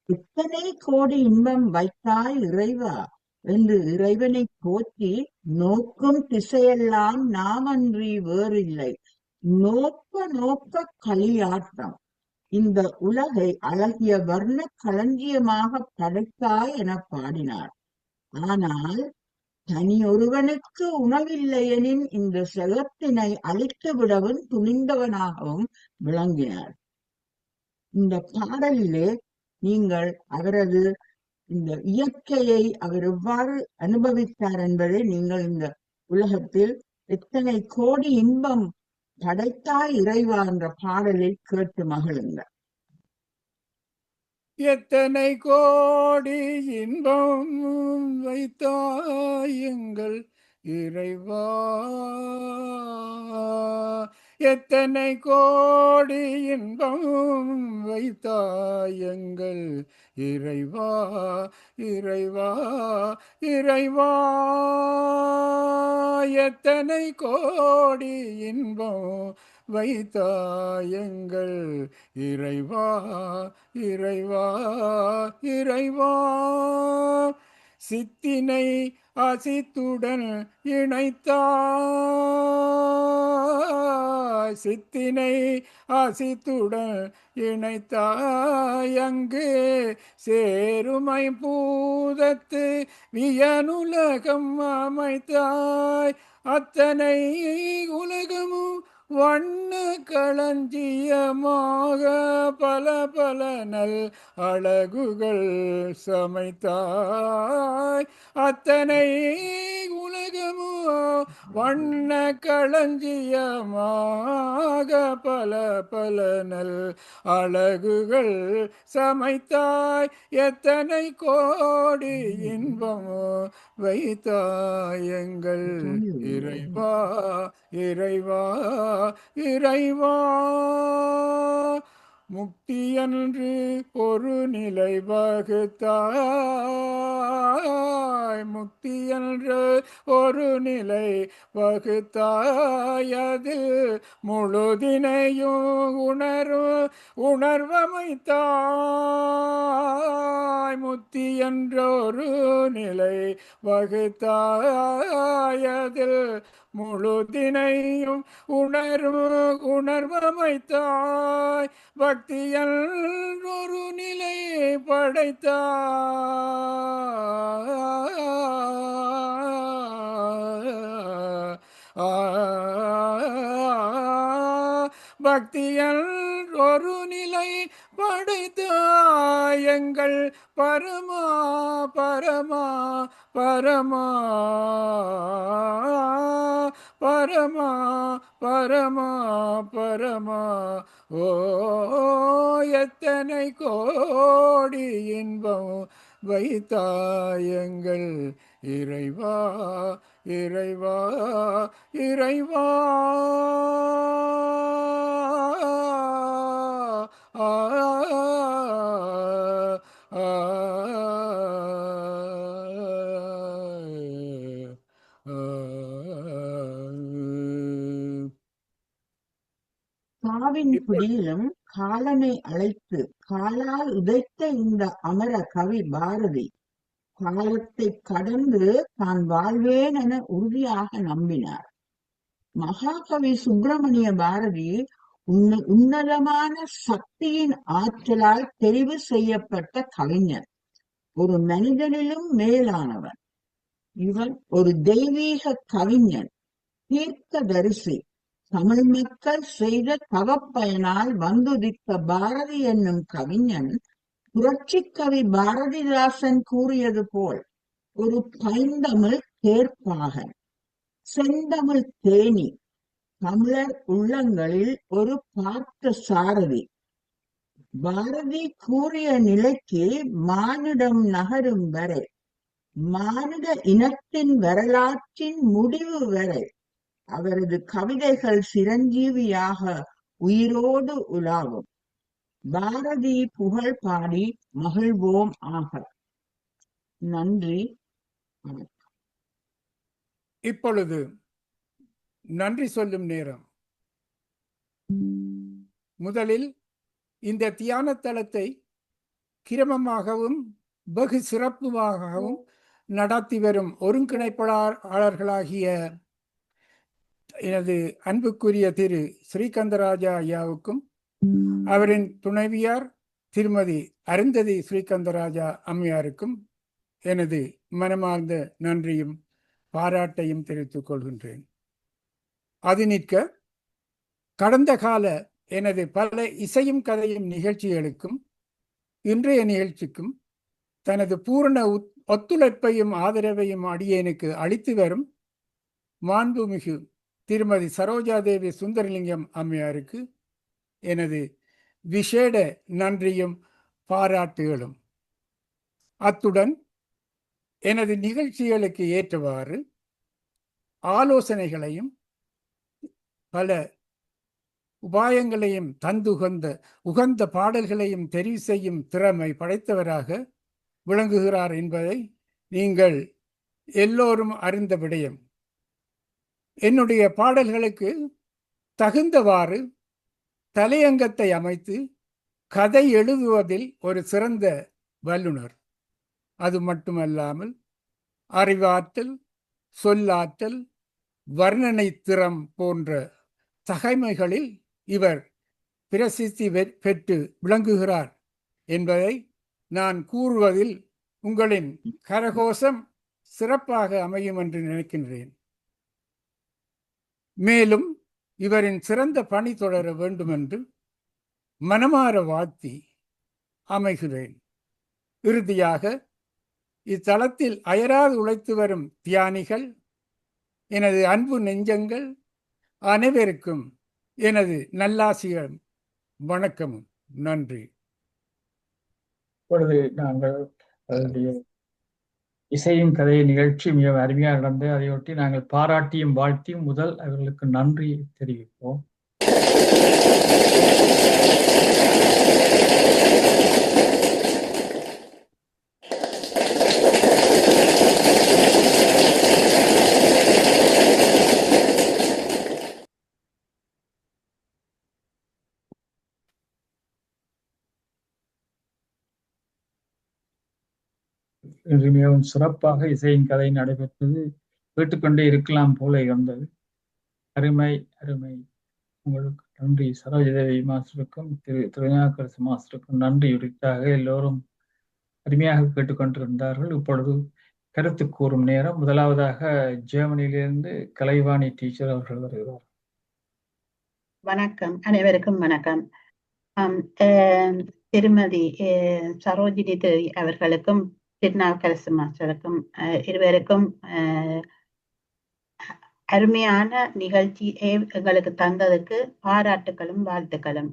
இத்தனை கோடி இன்பம் வைத்தாய் இறைவா என்று இறைவனை போற்றி நோக்கும் திசையெல்லாம் நாமன்றி வேறில்லை. நோக்க நோக்க களியாட்டம். இந்த உலகை அழகிய வர்ண களஞ்சியமாக படைத்தாய் என பாடினார். ஆனால் தனியொருவனுக்கு உணவில்லையெனின் இந்த செல்வத்தினை அழித்து விடவும் துணிந்தவனாகவும் விளங்கினார். இந்த பாடலிலே நீங்கள் அவரது இந்த இயற்கையை அவர் எவ்வாறு அனுபவித்தார் என்பதை நீங்கள் இந்த உலகத்தில் எத்தனை கோடி இன்பம் படைத்தாய் இறைவா என்ற பாடலில் கேட்டு மகிழுங்கள். எத்தனை கோடி இன்பம் வைத்தாய் எங்கள் இறைவா. எத்தனை கோடி இன்பம் வைத்தாய் எங்கள் இறைவா. இறைவா இறைவா எத்தனை கோடி இன்பம் வைத்தாய் எங்கள் இறைவா. இறைவா இறைவா சித்தினை அசித்துடன் இணைத்தாய். சித்தினை அசித்துடன் இணைத்தாய். அங்கு சேருமை பூதத்து வியனுலகம் அமைத்தாய். அத்தனை உலகமும் வண்ண களஞ்சியமாக பல பல நல் அழகுகள் சமைத்தாய். அத்தனை உலகமோ வண்ண களஞ்சியமாக பல பல நல் அழகுகள் சமைத்தாய். எத்தனை கோடி இன்பமோ வைத்தாய் எங்கள் இறைவா. இறைவா இறைவா முக்தியன்று ஒரு நிலை வகுத்தாய். முக்தியன்று ஒரு நிலை வகுத்தாய். அதில் முழுதினையும் உணர்வமைத்தாய். முக்தி என்றொரு நிலை வகுத்தாய். அதில் முழுதினையும் உணர்வமைத்தாய் பக்தியல் ஒரு நிலை பக்தியல் ஒரு நிலை படைத்தாய் எங்கள் பரமா பரமா பரமா பரமா பரமா பரமா ஓ எத்தனை கோடி இன்பம் வைத்தாயங்கள் இறைவா இறைவா இறைவா காவின் பிடியிலும் காலனை அழைத்து காலால் உதைத்த இந்த அமர கவி பாரதி காலத்தை கடந்து தான் வாழ்வேன் என உறுதியாக நம்பினார். மகாகவி சுப்பிரமணிய பாரதி உன்னதமான சக்தியின் ஆற்றலால் தெரிவு செய்யப்பட்ட கவிஞர், ஒரு மனிதனிலும் மேலானவன். இவன் ஒரு தெய்வீக கவிஞன், தீர்க்கதரிசி. தமிழ் மக்கள் செய்த தவப்பயனால் வந்துதித்த பாரதி என்னும் கவிஞன் புரட்சி கவி பாரதிதாசன் கூறியது போல் ஒரு பைந்தமிழ் தேர்ப்பாகன், செந்தமிழ் தேனி, தமிழர் உள்ளங்களில் ஒரு பார்த்த சாரதி. பாரதி கூறிய நிலைக்கு மானிடம் நகரும் வரை, மானிட இனத்தின் வரலாற்றின் முடிவு வரை அவரது கவிதைகள் சிரஞ்சீவியாக உயிரோடு உலாவும். பாரதி புகழ் பாடி மகிழ்வோம் ஆக. நன்றி. இப்பொழுது நன்றி சொல்லும் நேரம். முதலில் இந்த தியான தளத்தை கிரமமாகவும் வெகு சிறப்புமாகவும் நடத்தி வரும் ஒருங்கிணைப்பாளர்களாகிய எனது அன்புக்குரிய திரு ஸ்ரீகந்தராஜா ஐயாவுக்கும் அவரின் துணைவியார் திருமதி அருந்ததி ஸ்ரீகந்தராஜா அம்மையாருக்கும் எனது மனமார்ந்த நன்றியும் பாராட்டையும் தெரிவித்துக் கொள்கின்றேன். அது நிற்க கடந்த கால எனது பல இசையும் கதையும் நிகழ்ச்சிகளுக்கும் இன்றைய நிகழ்ச்சிக்கும் தனது பூரண ஒத்துழைப்பையும் ஆதரவையும் அடியேனுக்கு அளித்து வரும் மாண்புமிகு திருமதி சரோஜாதேவி சுந்தரலிங்கம் அம்மையாருக்கு எனது விசேட நன்றியும் பாராட்டுகளும். அத்துடன் எனது நிகழ்ச்சிகளுக்கு ஏற்றவாறு ஆலோசனைகளையும் பல உபாயங்களையும் உகந்த பாடல்களையும் தெரிவு செய்யும் திறமை படைத்தவராக விளங்குகிறார் என்பதை நீங்கள் எல்லோரும் அறிந்த விடயம். என்னுடைய பாடல்களுக்கு தகுந்தவாறு தலையங்கத்தை அமைத்து கதை எழுதுவதில் ஒரு சிறந்த வல்லுனர். அது மட்டுமல்லாமல் அறிவாற்றல், சொல்லாற்றல், வர்ணனை திறம் போன்ற தகைமைகளில் இவர் பிரசித்தி பெற்று விளங்குகிறார் என்பதை நான் கூறுவதில் உங்களின் கரகோஷம் சிறப்பாக அமையும் என்று நினைக்கின்றேன். மேலும் இவரின் சிறந்த பணி தொடர வேண்டும் என்று மனமாற வாழ்த்தி அமைகிறேன். இறுதியாக இத்தலத்தில் அயராது உழைத்து வரும் தியானிகள், எனது அன்பு நெஞ்சங்கள் அனைவருக்கும் எனது நல்லாசியும் வணக்கமும். நன்றி. இப்பொழுது நாங்கள் இசையும் கதை நிகழ்ச்சி மிக அருமையாக நடந்து அதையொட்டி நாங்கள் பாராட்டியும் வாழ்த்தியும் முதல் அவர்களுக்கு நன்றி தெரிவிப்போம். மிகவும் சிறப்பாக இசையின் கதை நடைபெற்றது. கேட்டுக்கொண்டே இருக்கலாம் போல இருந்தது. அருமை அருமை. உங்களுக்கு நன்றி. சரோஜதேவி மாஸ்டருக்கும் திருநாக்கரசு மாஸ்டருக்கும் நன்றி. உரித்தாக எல்லோரும் அருமையாக கேட்டுக்கொண்டிருந்தார்கள். இப்பொழுது கருத்து கூறும் நேரம். முதலாவதாக ஜெர்மனியிலிருந்து கலைவாணி டீச்சர் அவர்கள் வருகிறார். வணக்கம், அனைவருக்கும் வணக்கம். திருமதி சரோஜினி தேவி அவர்களுக்கும் திருநாவுக்கரசு மாஸ்டருக்கும் இருவருக்கும் அருமையான நிகழ்ச்சி எங்களுக்கு தந்ததுக்கு பாராட்டுகளும் வாழ்த்துக்களும்.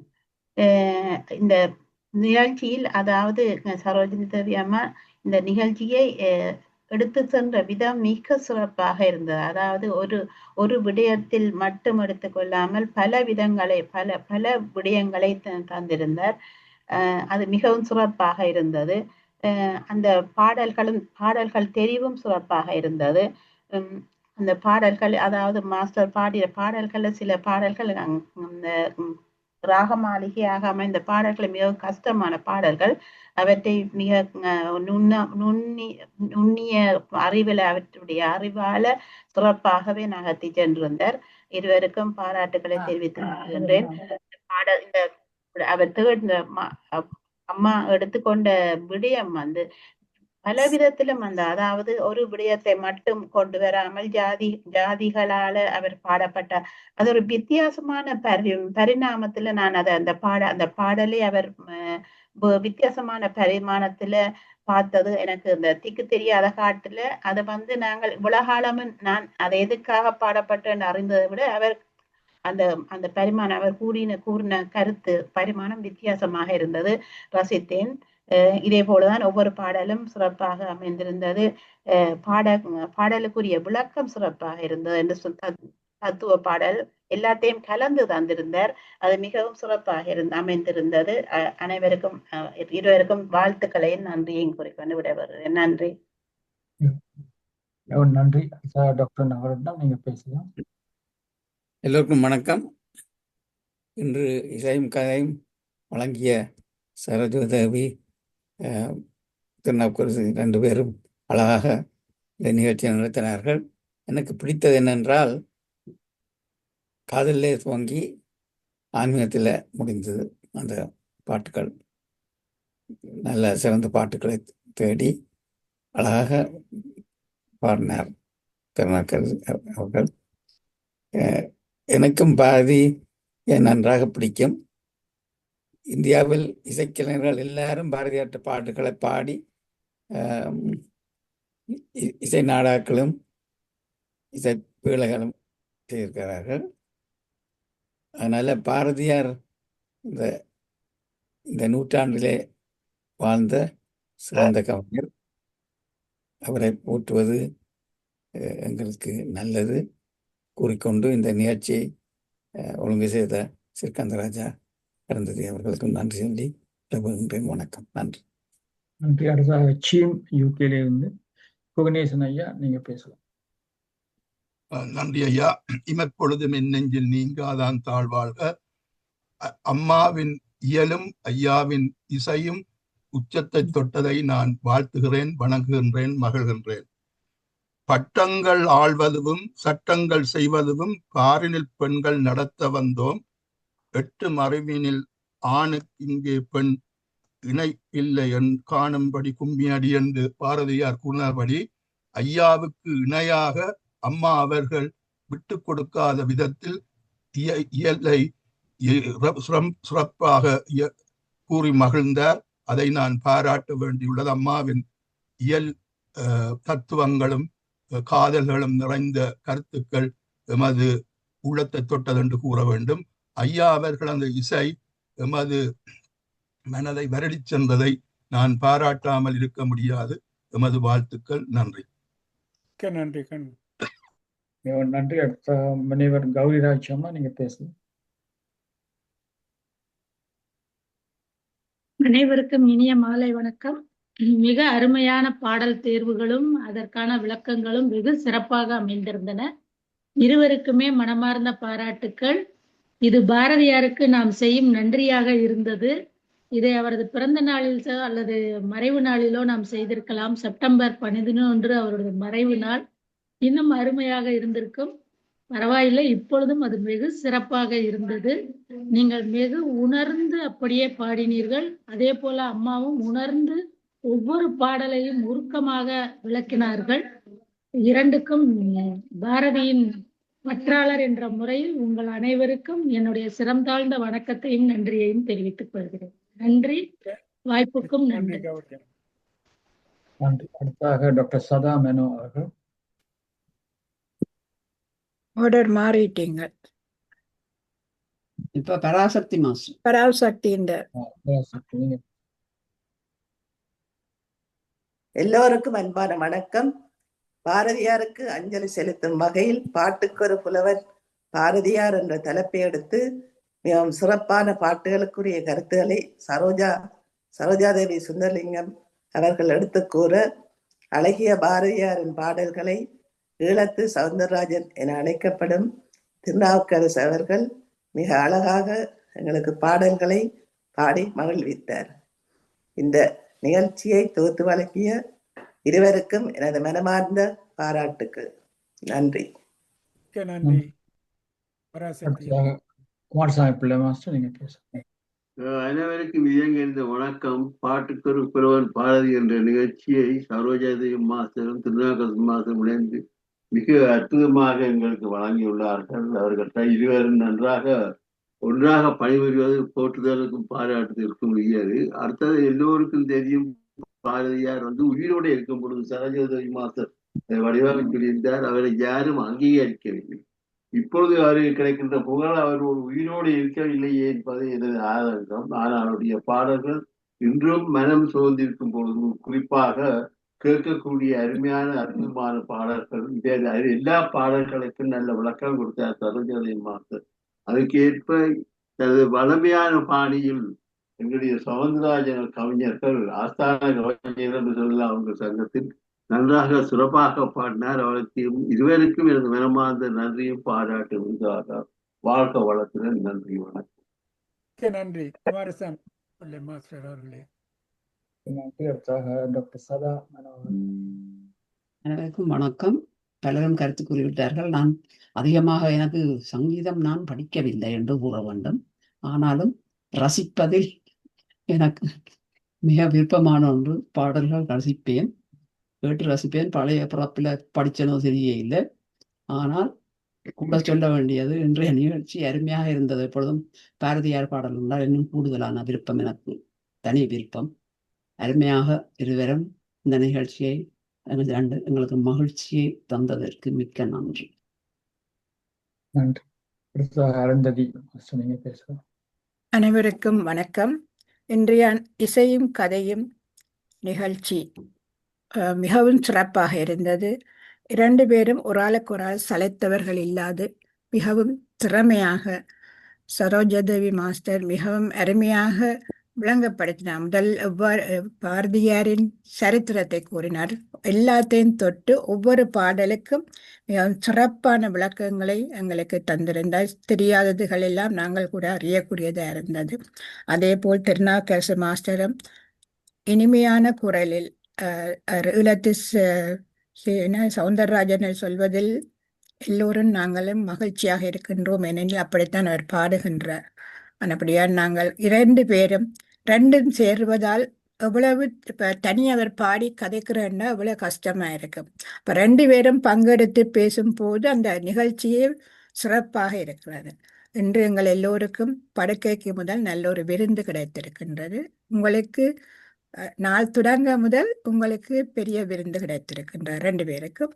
இந்த நிகழ்ச்சியில் அதாவது சரோஜினி தேவி அம்மா இந்த நிகழ்ச்சியை எடுத்து சென்ற விதம் மிக சிறப்பாக இருந்தது. அதாவது ஒரு விடயத்தில் மட்டும் எடுத்துக்கொள்ளாமல் பல விதங்களை பல விடயங்களை தந்திருந்தார். அது மிகவும் சிறப்பாக இருந்தது. அந்த பாடல்கள் தெரிவும் சிறப்பாக இருந்தது. அந்த பாடல்கள், அதாவது மாஸ்டர் பாடிய பாடல்கள், சில பாடல்கள் அந்த ராகமாளிகையாக அமைந்த பாடல்கள் மிகவும் கஷ்டமான பாடல்கள். அவற்றை மிக நுண்ணிய அறிவில் அவற்றுடைய அறிவால சிறப்பாகவே நகர்த்தி சென்றிருந்தார். இருவருக்கும் பாராட்டுகளை தெரிவித்துக் கொள்கின்றேன். அவர் அம்மா எடுத்துக்கொண்ட விடயம் பல விதத்திலும் அதாவது ஒரு விடயத்தை மட்டும் கொண்டு வராமல் ஜாதிகளால அவர் பாடப்பட்ட அது ஒரு வித்தியாசமான பரிணாமத்துல நான் அந்த பாடலை அவர் வித்தியாசமான பரிமாணத்துல பார்த்தது எனக்கு இந்த திக்கு தெரியாத காட்டுல அதை நாங்கள் உலகாலமும் நான் அதை எதுக்காக பாடப்பட்டேன்னு அறிந்ததை விட அவர் அந்த பரிமாணம் அவர் கூறின கருத்து பரிமாணம் வித்தியாசமாக இருந்தது. ரசித்தேன். இதே போலதான் ஒவ்வொரு பாடலும் சிறப்பாக அமைந்திருந்தது. பாடலுக்குரிய விளக்கம் சிறப்பாக இருந்தது என்று தத்துவ பாடல் எல்லாத்தையும் கலந்து தந்திருந்தார். அது மிகவும் சிறப்பாக அமைந்திருந்தது. அனைவருக்கும் இருவருக்கும் வாழ்த்துக்களையும் நன்றியையும் குறிக்கொண்டு விடைபெறுகிறேன். நன்றி. நன்றி. டாக்டர் நவரத்னம், நீங்க பேசலாம். எல்லோருக்கும் வணக்கம். இன்று இசையும் கதையும் வழங்கிய சரோஜதேவி திருநாவுக்கரசு 2 பேரும் அழகாக இந்த நிகழ்ச்சியை நடத்தினார்கள். எனக்கு பிடித்தது என்னென்றால் காதலிலே துவங்கி ஆன்மீகத்தில் முடிந்தது. அந்த பாட்டுகள் நல்ல சிறந்த பாட்டுக்களை தேடி அழகாக பாடினார் திருநாவுக்கரசு அவர்கள். எனக்கும் பாரதி நன்றாக பிடிக்கும். இந்தியாவில் இசைக்கலைஞர்கள் எல்லாரும் பாரதியார் பாட்டுகளை பாடி இசை நாடாக்களும் இசை பீழைகளும் செய்திருக்கிறார்கள். அதனால பாரதியார் இந்த நூற்றாண்டிலே வாழ்ந்த சிறந்த கவிஞர். அவரை போற்றுவது எங்களுக்கு நல்லது கூறிக்கொண்டு இந்த நிகழ்ச்சியை ஒழுங்கு செய்த ஸ்ரீகாந்தராஜா அருந்ததி அவர்களுக்கும் நன்றி சொல்லி விடைபெறுகின்றேன். வணக்கம். நன்றி. நன்றி. அடுத்ததாக சீம் யூகேல இருந்து புவனேசன் ஐயா, நீங்க பேசலாம். நன்றி ஐயா. இமப்பொழுதும் என் நெஞ்சில் நீங்காதான் தாழ்வாழ்க. அம்மாவின் இயலும் ஐயாவின் இசையும் உச்சத்தை தொட்டதை நான் வாழ்த்துகிறேன், வணங்குகின்றேன், மகிழ்கின்றேன். பட்டங்கள் ஆள்வதும் சட்டங்கள் செய்வதும் பாரினில் பெண்கள் நடத்த வந்தோம். 8 மறைவினில் ஆணுக்கு இங்கே பெண் இணை இல்லை காணும்படி கும்பியடி என்று பாரதியார் கூறினபடி ஐயாவுக்கு இணையாக அம்மா அவர்கள் விட்டு கொடுக்காத விதத்தில் இயலை சிறப்பாக கூறி மகிழ்ந்தார். அதை நான் பாராட்ட வேண்டியுள்ளது. அம்மாவின் இயல் தத்துவங்களும் காதல்களும் நிறைந்த கருத்துக்கள் எமது உள்ளத்தை தொட்டது என்று கூற வேண்டும். ஐயா அவர்கள் அந்த இசை எமது மனதை வருடி சென்றதை நான் பாராட்டாமல் இருக்க முடியாது. எமது வாழ்த்துக்கள். நன்றி. நன்றி. நன்றி. அடுத்த முனைவர் கௌரிராஜ் அம்மா, நீங்க பேசலாம். அனைவருக்கும் இனிய மாலை வணக்கம். மிக அருமையான பாடல் தேர்வுகளும் அதற்கான விளக்கங்களும் வெகு சிறப்பாக அமைந்திருந்தன. இருவருக்குமே மனமார்ந்த பாராட்டுக்கள். இது பாரதியாருக்கு நாம் செய்யும் நன்றியாக இருந்தது. இதை அவரது பிறந்த நாளில் அல்லது மறைவு நாளிலோ நாம் செய்திருக்கலாம். செப்டம்பர் 11 அவரது மறைவு நாள் இன்னும் அருமையாக இருந்திருக்கும். பரவாயில்லை, இப்பொழுதும் அது வெகு சிறப்பாக இருந்தது. நீங்கள் வெகு உணர்ந்து அப்படியே பாடினீர்கள். அதே போல அம்மாவும் உணர்ந்து ஒவ்வொரு பாடலையும் உருக்கமாக விளக்கினார்கள். இரண்டுக்கும் பாரதியின் பற்றாளர் என்ற முறையில் உங்கள் அனைவருக்கும் என்னுடைய சிரம் தாழ்ந்த வணக்கத்தையும் நன்றியையும் தெரிவித்துக் கொள்கிறேன். நன்றி, வாய்ப்புக்கும் நன்றி. நன்றி. அடுத்ததாக டாக்டர் சதா மேனோ அவர்கள். ஆர்டர் மாறிட்டீங்க. இப்ப பராசக்தி மாஸ்டர். பராசக்தி நீங்க எல்லோருக்கும் அன்பான வணக்கம். பாரதியாருக்கு அஞ்சலி செலுத்தும் வகையில் பாட்டுக்கொரு புலவர் பாரதியார் என்ற தலைப்பை எடுத்து மிகவும் சிறப்பான பாட்டுகளுக்குரிய கருத்துக்களை சரோஜாதேவி சுந்தரலிங்கம் அவர்கள் எடுத்து கூற, அழகிய பாரதியாரின் பாடல்களை ஈழத்து சவுந்தரராஜன் என அழைக்கப்படும் திருநாவுக்கரசு அவர்கள் மிக அழகாக எங்களுக்கு பாடல்களை பாடி மகிழ்வித்தார். இந்த நிகழ்ச்சியை தொகுத்து வழங்கிய இருவருக்கும் எனது மனமார்ந்த பாராட்டுக்கள். நன்றி. நன்றி. குமாரசாமி பிள்ளை மாஸ்டர், நீங்க பேசுங்க. அனைவருக்கும் இயங்கியிருந்த வணக்கம். பாட்டுக்கொரு புலவன் பாரதி என்ற நிகழ்ச்சியை சரோஜாதேவி மாஸ்டரும் திருநாவுக்கரசு மாஸ்டரும் இணைந்து மிக அற்புதமாக எங்களுக்கு வழங்கியுள்ளார்கள். அவர்கள் இருவரும் ஒன்றாக பணிபுரிவது போற்றுதலுக்கும் பாராட்டுதலுக்கும் உரியது. அடுத்தது எல்லோருக்கும் தெரியும், பாரதியார் உயிரோடு இருக்கும் பொழுது சரோஜாதேவி மாஸ்டர் வடிவாக சொல்லியிருந்தார், அவரை யாரும் அங்கீகரிக்கவில்லை. இப்பொழுது அவருக்கு கிடைக்கின்ற புகழ் அவர் ஒரு உயிரோடு இருக்கவில்லையே என்பது எனது ஆதங்கம். ஆனால் அவருடைய பாடல்கள் இன்றும் மனம் சோர்ந்திருக்கும் பொழுது குறிப்பாக கேட்கக்கூடிய அருமையான அற்புதமான பாடல்கள். எல்லா பாடல்களுக்கும் நல்ல விளக்கம் கொடுத்தார் சரோஜாதேவி மாஸ்டர். அதுக்கேற்ப தனது வளமையான பாணியில் எங்களுடைய சவுந்தரராஜன் கவிஞர்கள், ஆஸ்தான கவிஞர் என்று சொல்லலாம், அவங்க சங்கத்தில் நன்றாக சிறப்பாக பாடினார். அவருக்கு இருவருக்கும் எனது மனமார்ந்த நன்றியும் பாராட்டு இருந்தார்கள். வாழ்க வளத்துடன். நன்றி, வணக்கம். நன்றி. குமாரசாமி மாஸ்டர் அவர்களே. டாக்டர் சதா மேனோ. அனைவருக்கும் வணக்கம். பலரும் கருத்து கூறிவிட்டார்கள். நான் அதிகமாக எனக்கு சங்கீதம் நான் படிக்கவில்லை என்று கூற வேண்டும். ஆனாலும் ரசிப்பதில் எனக்கு மிக விருப்பமான ஒன்று. பாடல்கள் ரசிப்பேன், கேட்டு ரசிப்பேன். பழைய பிறப்பில் படித்தனோ சரியே இல்லை. ஆனால் கூட சொல்ல வேண்டியது, இன்றைய நிகழ்ச்சி அருமையாக இருந்தது. எப்பொழுதும் பாரதியார் பாடல் என்றால் இன்னும் கூடுதலான விருப்பம், எனக்கு தனி விருப்பம். அருமையாக இருவரும் இந்த நிகழ்ச்சியை எங்களுக்கு மகிழ்ச்சியை தந்ததற்கு மிக்க நன்றி. நன்றி. அருந்ததி, நீங்க பேசலாம். அனைவருக்கும் வணக்கம். இன்றைய இசையும் கதையும் நிகழ்ச்சி மிகவும் சிறப்பாக இருந்தது. இரண்டு பேரும் ஒரு ஆளுக்கு ஒரு ஆள் சளைத்தவர்கள் இல்லாது மிகவும் திறமையாக சரோஜாதேவி மாஸ்டர் மிகவும் அருமையாக விளங்கப்படுத்தினார். முதல் பாரதியாரின் சரித்திரத்தை கூறினார். எல்லாத்தையும் தொட்டு ஒவ்வொரு பாடலுக்கும் மிகவும் சிறப்பான விளக்கங்களை எங்களுக்கு தந்திருந்தார். தெரியாததுகள் எல்லாம் நாங்கள் கூட அறியக்கூடியதாக இருந்தது. அதே போல் திருநாவுக்கரசு மாஸ்டரும் இனிமையான குரலில் ஈழத்து சவுந்தரராஜனை சொல்வதில் எல்லோரும் நாங்களும் மகிழ்ச்சியாக இருக்கின்றோம், ஏனெனில் அப்படித்தான் அவர் பாடுகின்றார். அப்படியால் நாங்கள் இரண்டு பேரும் ரெண்டும் சேர்வதால் எவ்வளவு இப்போ தனியவர் பாடி கதைக்கிறன்னா எவ்வளவு கஷ்டமாக இருக்கும். இப்போ ரெண்டு பேரும் பங்கெடுத்து பேசும்போது அந்த நிகழ்ச்சியே சிறப்பாக இருக்கிறது. இன்று எங்கள் எல்லோருக்கும் படுக்கைக்கு முதல் நல்ல ஒரு விருந்து கிடைத்திருக்கின்றது. உங்களுக்கு நாள் தொடங்க முதல் உங்களுக்கு பெரிய விருந்து கிடைத்திருக்கின்ற ரெண்டு பேருக்கும்.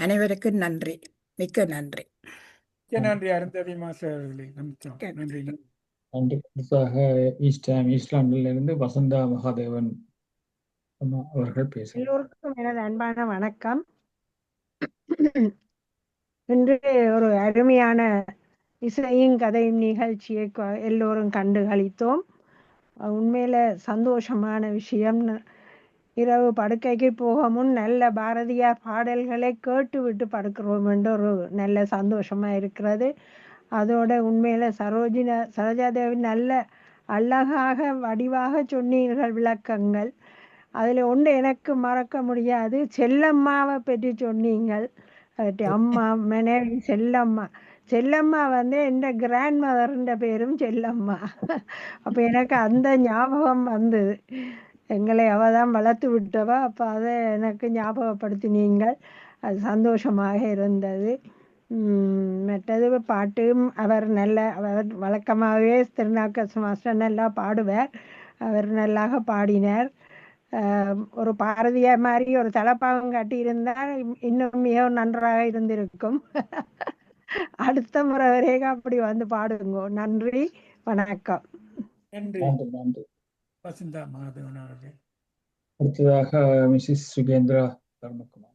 அனைவருக்கும் நன்றி, மிக்க நன்றி. நன்றி அருந்ததி மாஸ்டர் அவர்களே. நன்றி. ஈஸ்லாண்டில் இருந்து வசந்தா மகாதேவன் அவர்கள் பேசுகிறார். எல்லோருக்கும் எனது அன்பான வணக்கம். இன்று ஒரு அருமையான இசையும் கதையும் நிகழ்ச்சியை எல்லோரும் கண்டு களித்தோம். உண்மையில சந்தோஷமான விஷயம். இரவு படுக்கைக்கு போக முன் நல்ல பாரதியார் பாடல்களை கேட்டு விட்டு படுக்கிறோம் என்று ஒரு நல்ல சந்தோஷமா இருக்கிறது. அதோட உண்மையில சரோஜாதேவி நல்ல அழகாக வடிவாக சொன்னீர்கள் விளக்கங்கள். அதில் ஒன்று எனக்கு மறக்க முடியாது, செல்லம்மாவை பற்றி சொன்னீங்கள். அம்மா மனைவி செல்லம்மா. செல்லம்மா வந்து எந்த கிராண்ட் மதர்ன்ற பேரும் செல்லம்மா. அப்போ எனக்கு அந்த ஞாபகம் வந்தது. எங்களை அவ தான் வளர்த்து விட்டவா. அப்போ அதை எனக்கு ஞாபகப்படுத்தினீங்கள். அது சந்தோஷமாக இருந்தது. மற்றது பாட்டும் அவர் வழக்கமாகவே திருநாவுக்கரசு மாஸ்டர் நல்லா பாடுவார். அவர் நல்லாக பாடினார். ஒரு பாரதியார் மாதிரி ஒரு தலப்பாகம் காட்டியிருந்தால் இன்னும் மிகவும் நன்றாக இருந்திருக்கும். அடுத்த முறை வரைக்கும் அப்படி வந்து பாடுங்க. நன்றி, வணக்கம். நன்றி நன்றி. வசந்தா மாதவன் அவர்களே. அடுத்ததாக மிஸ்ஸஸ் சுகேந்திரா தர்மகுமார்.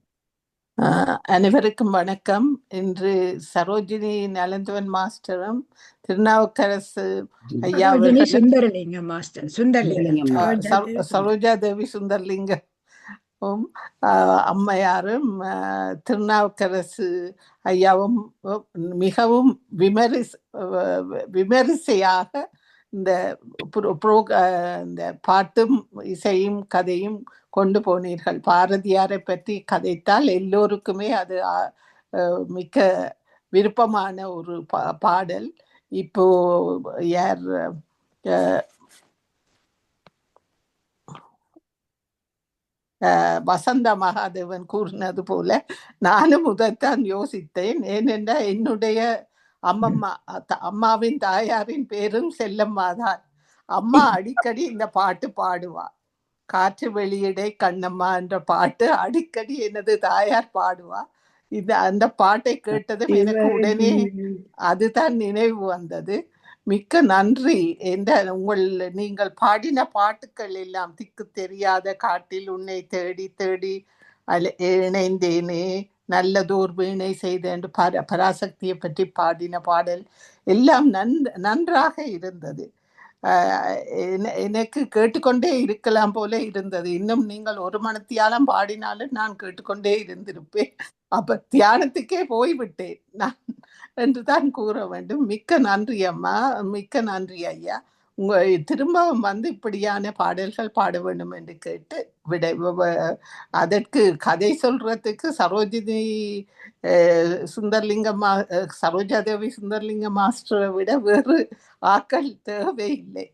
அனைவருக்கும் வணக்கம். இன்று சரோஜினி நலந்தவன் மாஸ்டரும் திருநாவுக்கரசு ஐயா அவர்களும் சுந்தரலிங்கம் மாஸ்டர், சரோஜா தேவி சுந்தரலிங்கம் அம்மையாரும் திருநாவுக்கரசு ஐயாவும் மிகவும் விமரிசையாக இந்த இந்த பாட்டும் இசையும் கதையும் கொண்டு போனீர்கள். பாரதியாரை பற்றி கதைத்தால் எல்லோருக்குமே அது மிக்க விருப்பமான ஒரு பாடல். இப்போ யார் வசந்த மகாதேவன் கூறினது போல நானும் முதல்தான் யோசித்தேன். ஏனென்றால் என்னுடைய அம்மாவின் தாயாரின் பேரும் செல்லம்மா தான். அம்மா அடிக்கடி இந்த பாட்டு பாடுவா. காற்று வெளியிடை கண்ணம்மா என்ற பாட்டு அடிக்கடி எனது தாயார் பாடுவா. அந்த பாட்டை கேட்டதும் எனக்கு உடனே அதுதான் நினைவு வந்தது. மிக்க நன்றி. நீங்கள் பாடின பாட்டுக்கள் எல்லாம் திக்கு தெரியாத காட்டில் உன்னை தேடி தேடி இணைந்தேனே, நல்லதோர் வீணை செய்த என்று பராசக்தியை பற்றி பாடின பாடல் எல்லாம் நன்றாக இருந்தது. எனக்கு கேட்டுக்கொண்டே இருக்கலாம் போல இருந்தது. இன்னும் நீங்கள் ஒரு மணித்தியாலம் பாடினாலும் நான் கேட்டுக்கொண்டே இருந்திருப்பேன். அப்ப தியானத்துக்கே போய்விட்டேன் நான் என்றுதான் கூற வேண்டும். மிக்க நன்றி அம்மா, மிக்க நன்றி ஐயா. திரும்பவும் வந்து இப்படியான பாடல்கள் பாட வேண்டும் என்று கேட்டு அதற்கு கதை சொல்றதுக்கு சரோஜினி சரோஜாதேவி சுந்தரலிங்கம் மாஸ்டரை விட வேறு ஆக்கள் தேவையில்லை.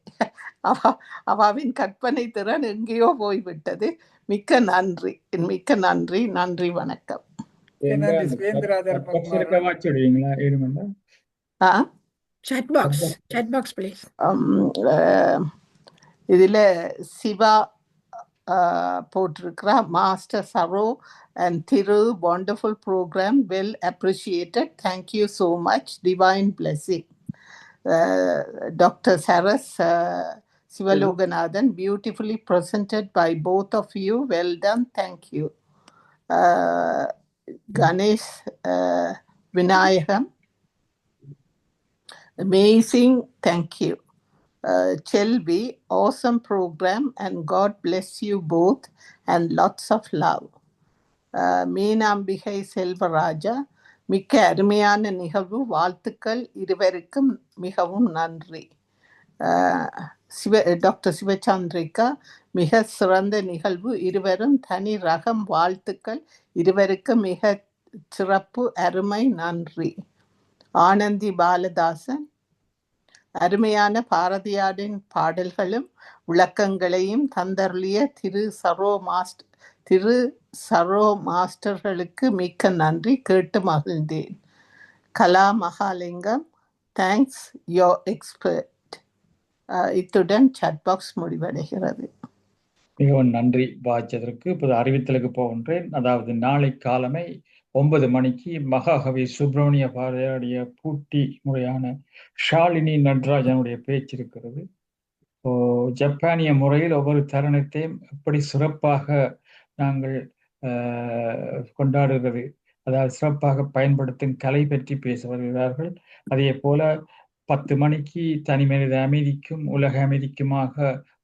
அவாவின் கற்பனை திறன் எங்கேயோ போய்விட்டது. மிக்க நன்றி, மிக்க நன்றி. நன்றி, வணக்கம். இதுல சிவா போட்டிருக்கிறா. Master Saro and Thiru, wonderful program, well appreciated, thank you so much, divine blessing. Dr. Saras Sivaloganathan, beautifully presented by both of you, well done, thank you. Ganesh Vinayagam, amazing, thank you. Chelvi, awesome program and God bless you both and lots of love. Meenambigai Selvaraja, மிக்க அருமையான நிகழ்வு, வாழ்த்துக்கள் இருவருக்கும், மிகவும் நன்றி. Doctor சிவச்சந்திரிகா, மிக சிறந்த நிகழ்வு, இருவரும் தனி ரகம், வாழ்த்துக்கள் இருவருக்கும், மிக சிறப்பு, அருமை, நன்றி. ஆனந்தி பாலதாசன், அருமையான பாரதியாரின் பாடல்களும் விளக்கங்களையும் தந்தருளிய திரு சரோ மாஸ்டர்களுக்கு மிக்க நன்றி, கேட்டு மகிழ்ந்தேன். கலா மகாலிங்கம், தேங்க்ஸ் யோர் எக்ஸ்பர்ட். இத்துடன் சாட் பாக்ஸ் முடிவடைகிறது. மிகவும் நன்றி வாய்ச்சதற்கு. இப்போது அறிவித்தலுக்கு போகின்றேன். அதாவது நாளை காலமை 9 மணிக்கு மகாகவி சுப்பிரமணிய பாரதியாருடைய பூட்டி முறையான ஷாலினி நடராஜனுடைய பேச்சு இருக்கிறது. ஜப்பானிய முறையில் ஒவ்வொரு தருணத்தையும் எப்படி சிறப்பாக நாங்கள் கொண்டாடுகிறது, அதாவது சிறப்பாக பயன்படுத்தும் கலை பற்றி பேச வருகிறார்கள். அதே போல 10 மணிக்கு தனி மனித அமைதிக்கும் உலக அமைதிக்குமாக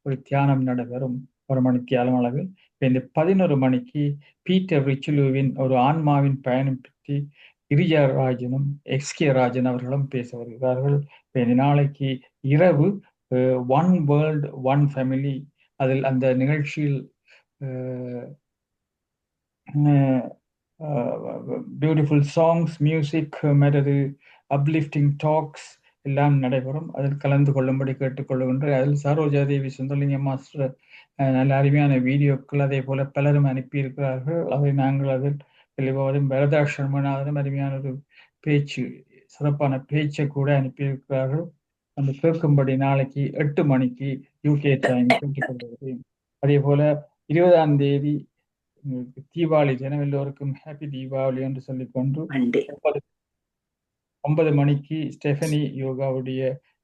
ஒரு தியானம் நடைபெறும் 1 மணித்தியாலம் அளவில். இந்த 11 மணிக்கு பீட்டர் ரிச்சுலுவின் ஒரு ஆன்மாவின் பயணம் பற்றி கிரிஜா ராஜனும் எக்ஸ்கே ராஜன் அவர்களும் பேச வருகிறார்கள். இந்த நாளைக்கு இரவு ஒன் வேர்ல்ட் ஒன் ஃபேமிலி, அதில் அந்த நிகழ்ச்சியில் பியூட்டிஃபுல் சாங்ஸ், மியூசிக், மற்றது அப்லிஃப்டிங் டாக்ஸ் எல்லாம் நடைபெறும். அதில் கலந்து கொள்ளும்படி கேட்டுக்கொள்கின்றேன். அதில் சரோஜா தேவி சுந்தரலிங்கம் மாஸ்டர் நல்ல அருமையான வீடியோக்கள் அதே போல பலரும் அனுப்பியிருக்கிறார்கள். அதை நாங்கள் அதில் தெளிவாவதும் பரதா சர்மநாதனும் அருமையான ஒரு பேச்சு, சிறப்பான பேச்சை கூட அனுப்பியிருக்கிறார்கள். அந்த கேட்கும்படி நாளைக்கு 8 மணிக்கு UK டைம் கேட்டுக்கொள்கிறேன். அதே போல 20ஆம் தேதி தீபாவளி தினம் எல்லோருக்கும் ஹாப்பி தீபாவளி என்று சொல்லிக்கொண்டு 9 மணிக்கு ஸ்டெஃபனி யோகாவுடைய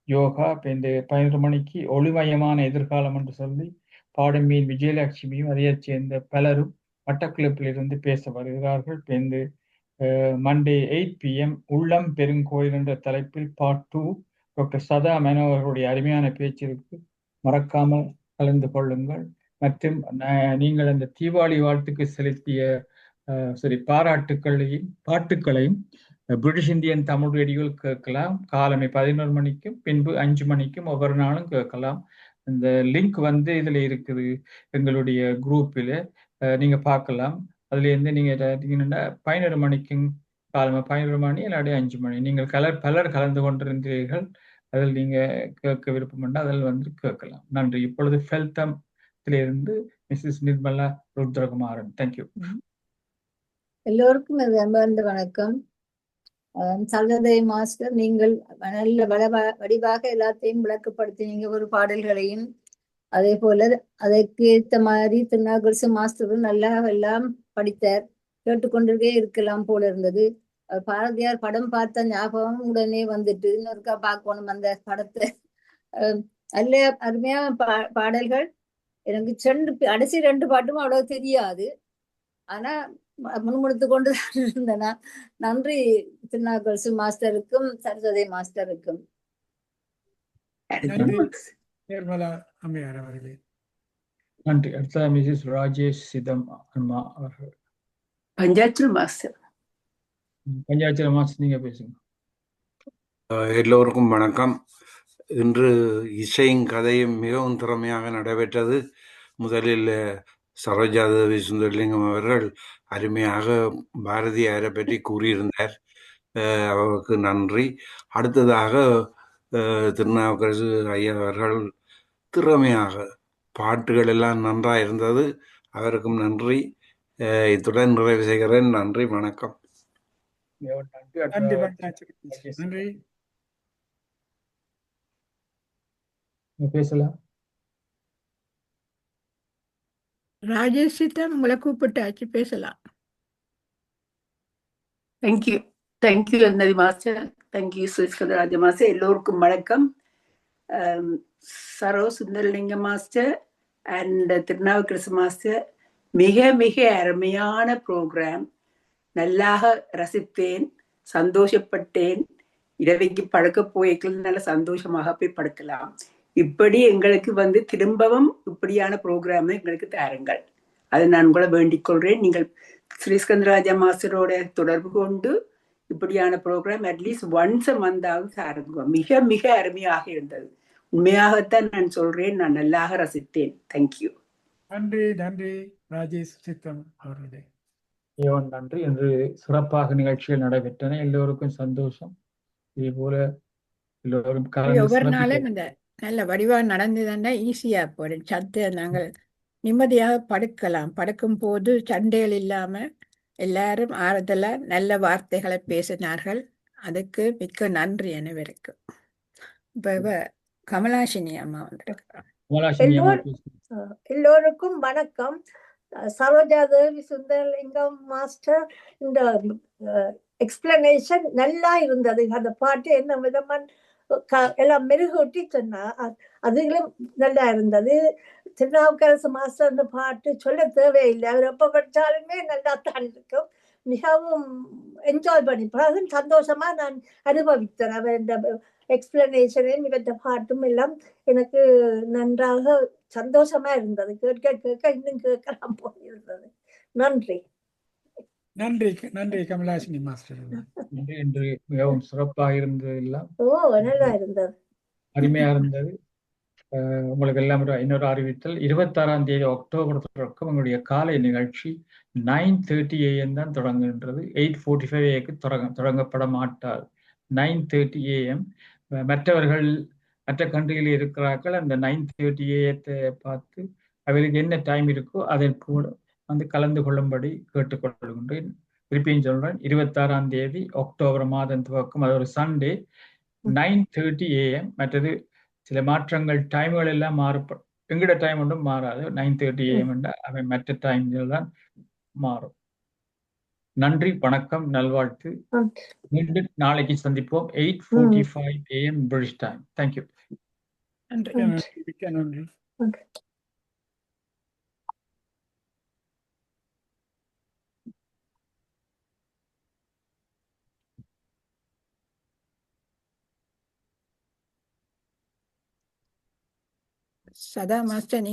யோகா, 11 மணிக்கு ஒளிமயமான எதிர்காலம் என்று சொல்லி பாடமீன் விஜயலட்சுமியும் அதையைச் சேர்ந்த பலரும் மட்டக்களப்பிலிருந்து பேச வருகிறார்கள். மண்டே 8 PM உள்ளம் பெருங்கோயில் என்ற தலைப்பில் பார்ட் 2 டாக்டர் சதா மனோகருடைய அருமையான பேச்சிற்கு மறக்காமல் கலந்து கொள்ளுங்கள். மற்றும் நீங்கள் அந்த தீபாவளி வாழ்த்துக்கு செலுத்திய பாட்டுக்களையும் பிரிட்டிஷ் இந்தியன் தமிழ் ரேடியோவில் கேட்கலாம். காலமே 11 மணிக்கும் பின்பு 5 மணிக்கும் ஒவ்வொரு நாளும் கேட்கலாம். இந்த லிங்க் இதில் இருக்குது, எங்களுடைய குரூப்பில் நீங்க பார்க்கலாம். அதுலேருந்து நீங்க 11 மணிக்கும் காலமே 11 மணி இல்லாட்டி 5 மணி நீங்கள் பலர் கலந்து கொண்டிருந்தீர்கள். அதில் நீங்க கேட்க விருப்பம் உண்டு, அதில் கேட்கலாம். நன்றி. இப்பொழுது ஃபெல்தம்லிருந்து மிஸ்ஸஸ் நிர்மலா ருத்ரகுமாரன். தேங்க்யூ. எல்லோருக்கும் அன்பார்ந்த வணக்கம். சரோஜாதேவி மாஸ்டர், நீங்கள் நல்ல வடிவாக எல்லாத்தையும் விளக்கப்படுத்தினீங்க, ஒரு பாடல்களையும். அதே போல அதற்கு ஏற்ற மாதிரி திருநாகரசு மாஸ்டரும் நல்லா எல்லாம் படித்தார். கேட்டுக்கொண்டே இருக்கலாம் போல இருந்தது. பாரதியார் படம் பார்த்த ஞாபகம் உடனே வந்துட்டு இன்னொருக்கா பார்க்கணும் அந்த படத்தை. நல்ல அருமையான பாடல்கள். எனக்கு கடைசி 2 பாட்டும் அவ்வளவு தெரியாது, ஆனா முன்முடித்து கொண்டு இருந்தேனா. நன்றி திருநாகரசு மாஸ்டருக்கும் சரஸ்வதி மாஸ்டருக்கும். நிர்மலா அம்மையார் அவர்களே நன்றி. அடுத்த மிஸ்ஸஸ் ராஜேஷ் சிதம் அம்மா அவர்கள். பஞ்சாட்சர மாஸ்டர். பஞ்சாட்சர மாஸ்டர் நீங்க பேசுங்க. எல்லோருக்கும் வணக்கம். இன்று இசையும் கதையும் மிகவும் திறமையாக நடைபெற்றது. முதலில் சரோஜா தேவி சுந்தரலிங்கம் அவர்கள் அருமையாக பாரதியாரை பற்றி கூறியிருந்தார், அவருக்கு நன்றி. அடுத்ததாக திருநாவுக்கரசு ஐயா அவர்கள் திறமையாக பாட்டுகள் எல்லாம் நன்றாக இருந்தது, அவருக்கும் நன்றி. இத்துடன் நிறைவு செய்கிறேன். நன்றி, வணக்கம். நன்றி. பேசலாம். ராஜேஷ் தான் உங்களை கூப்பிட்டாச்சு, பேசலாம். தேங்க்யூ அந்ததி மாஸ்டர். Thank you Sureshkandaraja master. எல்லோருக்கும் வணக்கம். Saro Sundaralinga master and Thirunavukkarasu master, மிக மிக அருமையான ப்ரோக்ராம். நல்லாக ரசித்தேன், சந்தோஷப்பட்டேன். இரவைக்கு படுக்க போய்க்கு நல்ல சந்தோஷமாக போய் படுக்கலாம். இப்படி எங்களுக்கு திரும்பவும் இப்படியான ப்ரோக்ராம் எங்களுக்கு தாருங்கள், அதை நான் கூட வேண்டிக் கொள்றேன். நீங்கள் சுரேஷ்கந்தராஜா மாஸ்டரோட தொடர்பு கொண்டு இப்படியான ப்ரோக்ராம் அட்லீஸ்ட் ஒன்ஸ் வந்தாவது தாருங்க. மிக மிக அருமையாக இருந்தது. உண்மையாகத்தான் நான் சொல்றேன், நான் நல்லாக ரசித்தேன். தேங்க்யூ. நன்றி ராஜேஷ் சித்தம் அவர்களே. நன்றி. என்று சிறப்பாக நிகழ்ச்சிகள் நடைபெற்றன. எல்லோருக்கும் சந்தோஷம். இதே போல எல்லோரும் ஒவ்வொரு நாளும் இந்த நல்ல வடிவா நடந்ததுன்னா ஈஸியா போயிடும். சத்து நாங்கள் நிம்மதியாக படுக்கலாம். படுக்கும் போது சண்டைகள் இல்லாம எல்லாரும் ஆறுதலா நல்ல வார்த்தைகளை பேசினார்கள். அதுக்கு மிக்க நன்றி அனைவருக்கும். இப்ப கமலாஷினி அம்மா வந்திருக்கிறார். எல்லோருக்கும் வணக்கம். சரோஜா தேவி சுந்தரலிங்கம் மாஸ்டர் இந்த எக்ஸ்பிளனேஷன் நல்லா இருந்தது. அந்த பாட்டு என்ன விதமான எல்லாம் மெருகூட்டி சொன்னா அதுகளும் நல்லா இருந்தது. திருநாவுக்கரசு மாஸ்டர் அந்த பாட்டு சொல்ல தேவையில்லை, அவர் எப்ப படிச்சாலுமே நல்லா தான் இருக்கும். மிகவும் என்ஜாய் பண்ணி பிறகு சந்தோஷமா நான் அனுபவித்தேன். அவர் இந்த எக்ஸ்பிளனேஷனையும் இவற்ற பாட்டும் எல்லாம் எனக்கு நன்றாக சந்தோஷமா இருந்தது. கேட்க இன்னும் கேட்கலாம் போயிருந்தது. நன்றி. நன்றி கமலாஷினி மாஸ்டர். என்று மிகவும் சிறப்பாக இருந்தது. எல்லாம் நல்லா இருந்தது, அருமையா இருந்தது. உங்களுக்கு எல்லாம் இன்னொரு அறிவித்தல் 26ஆம் தேதி அக்டோபர் தொடக்கம் எங்களுடைய காலை நிகழ்ச்சி 9:30 AM தான் தொடங்குகின்றது. 8:45 AM தொடங்கப்பட மாட்டாது. 9:30 AM. மற்றவர்கள் மற்ற கண்ட்ரியில் இருக்கிறார்கள். அந்த 9:30 AM பார்த்து அவர்களுக்கு என்ன டைம் இருக்கோ அதன் கூட வந்து கலந்து கொள்ளும்படி கேட்டுக்கொள்கின்றேன். திருப்பியும் சொல்றேன், 26ஆம் தேதி அக்டோபர் மாதம் துவக்கம், அது ஒரு சண்டே, 9:30 AM. மற்றது சில மாற்றங்கள், டைம்கள் எல்லாம் மாறுபடும். எங்கட டைம் ஒன்றும் மாறாது. 9:30 AM அவை மற்ற டைம்கள் தான் மாறும். நன்றி, வணக்கம், நல்வாழ்த்து. மீண்டும் நாளைக்கு சந்திப்போம். 8:45 AM British time. Thank you. நன்றி. நன்றி. சதா மாஸ்டர்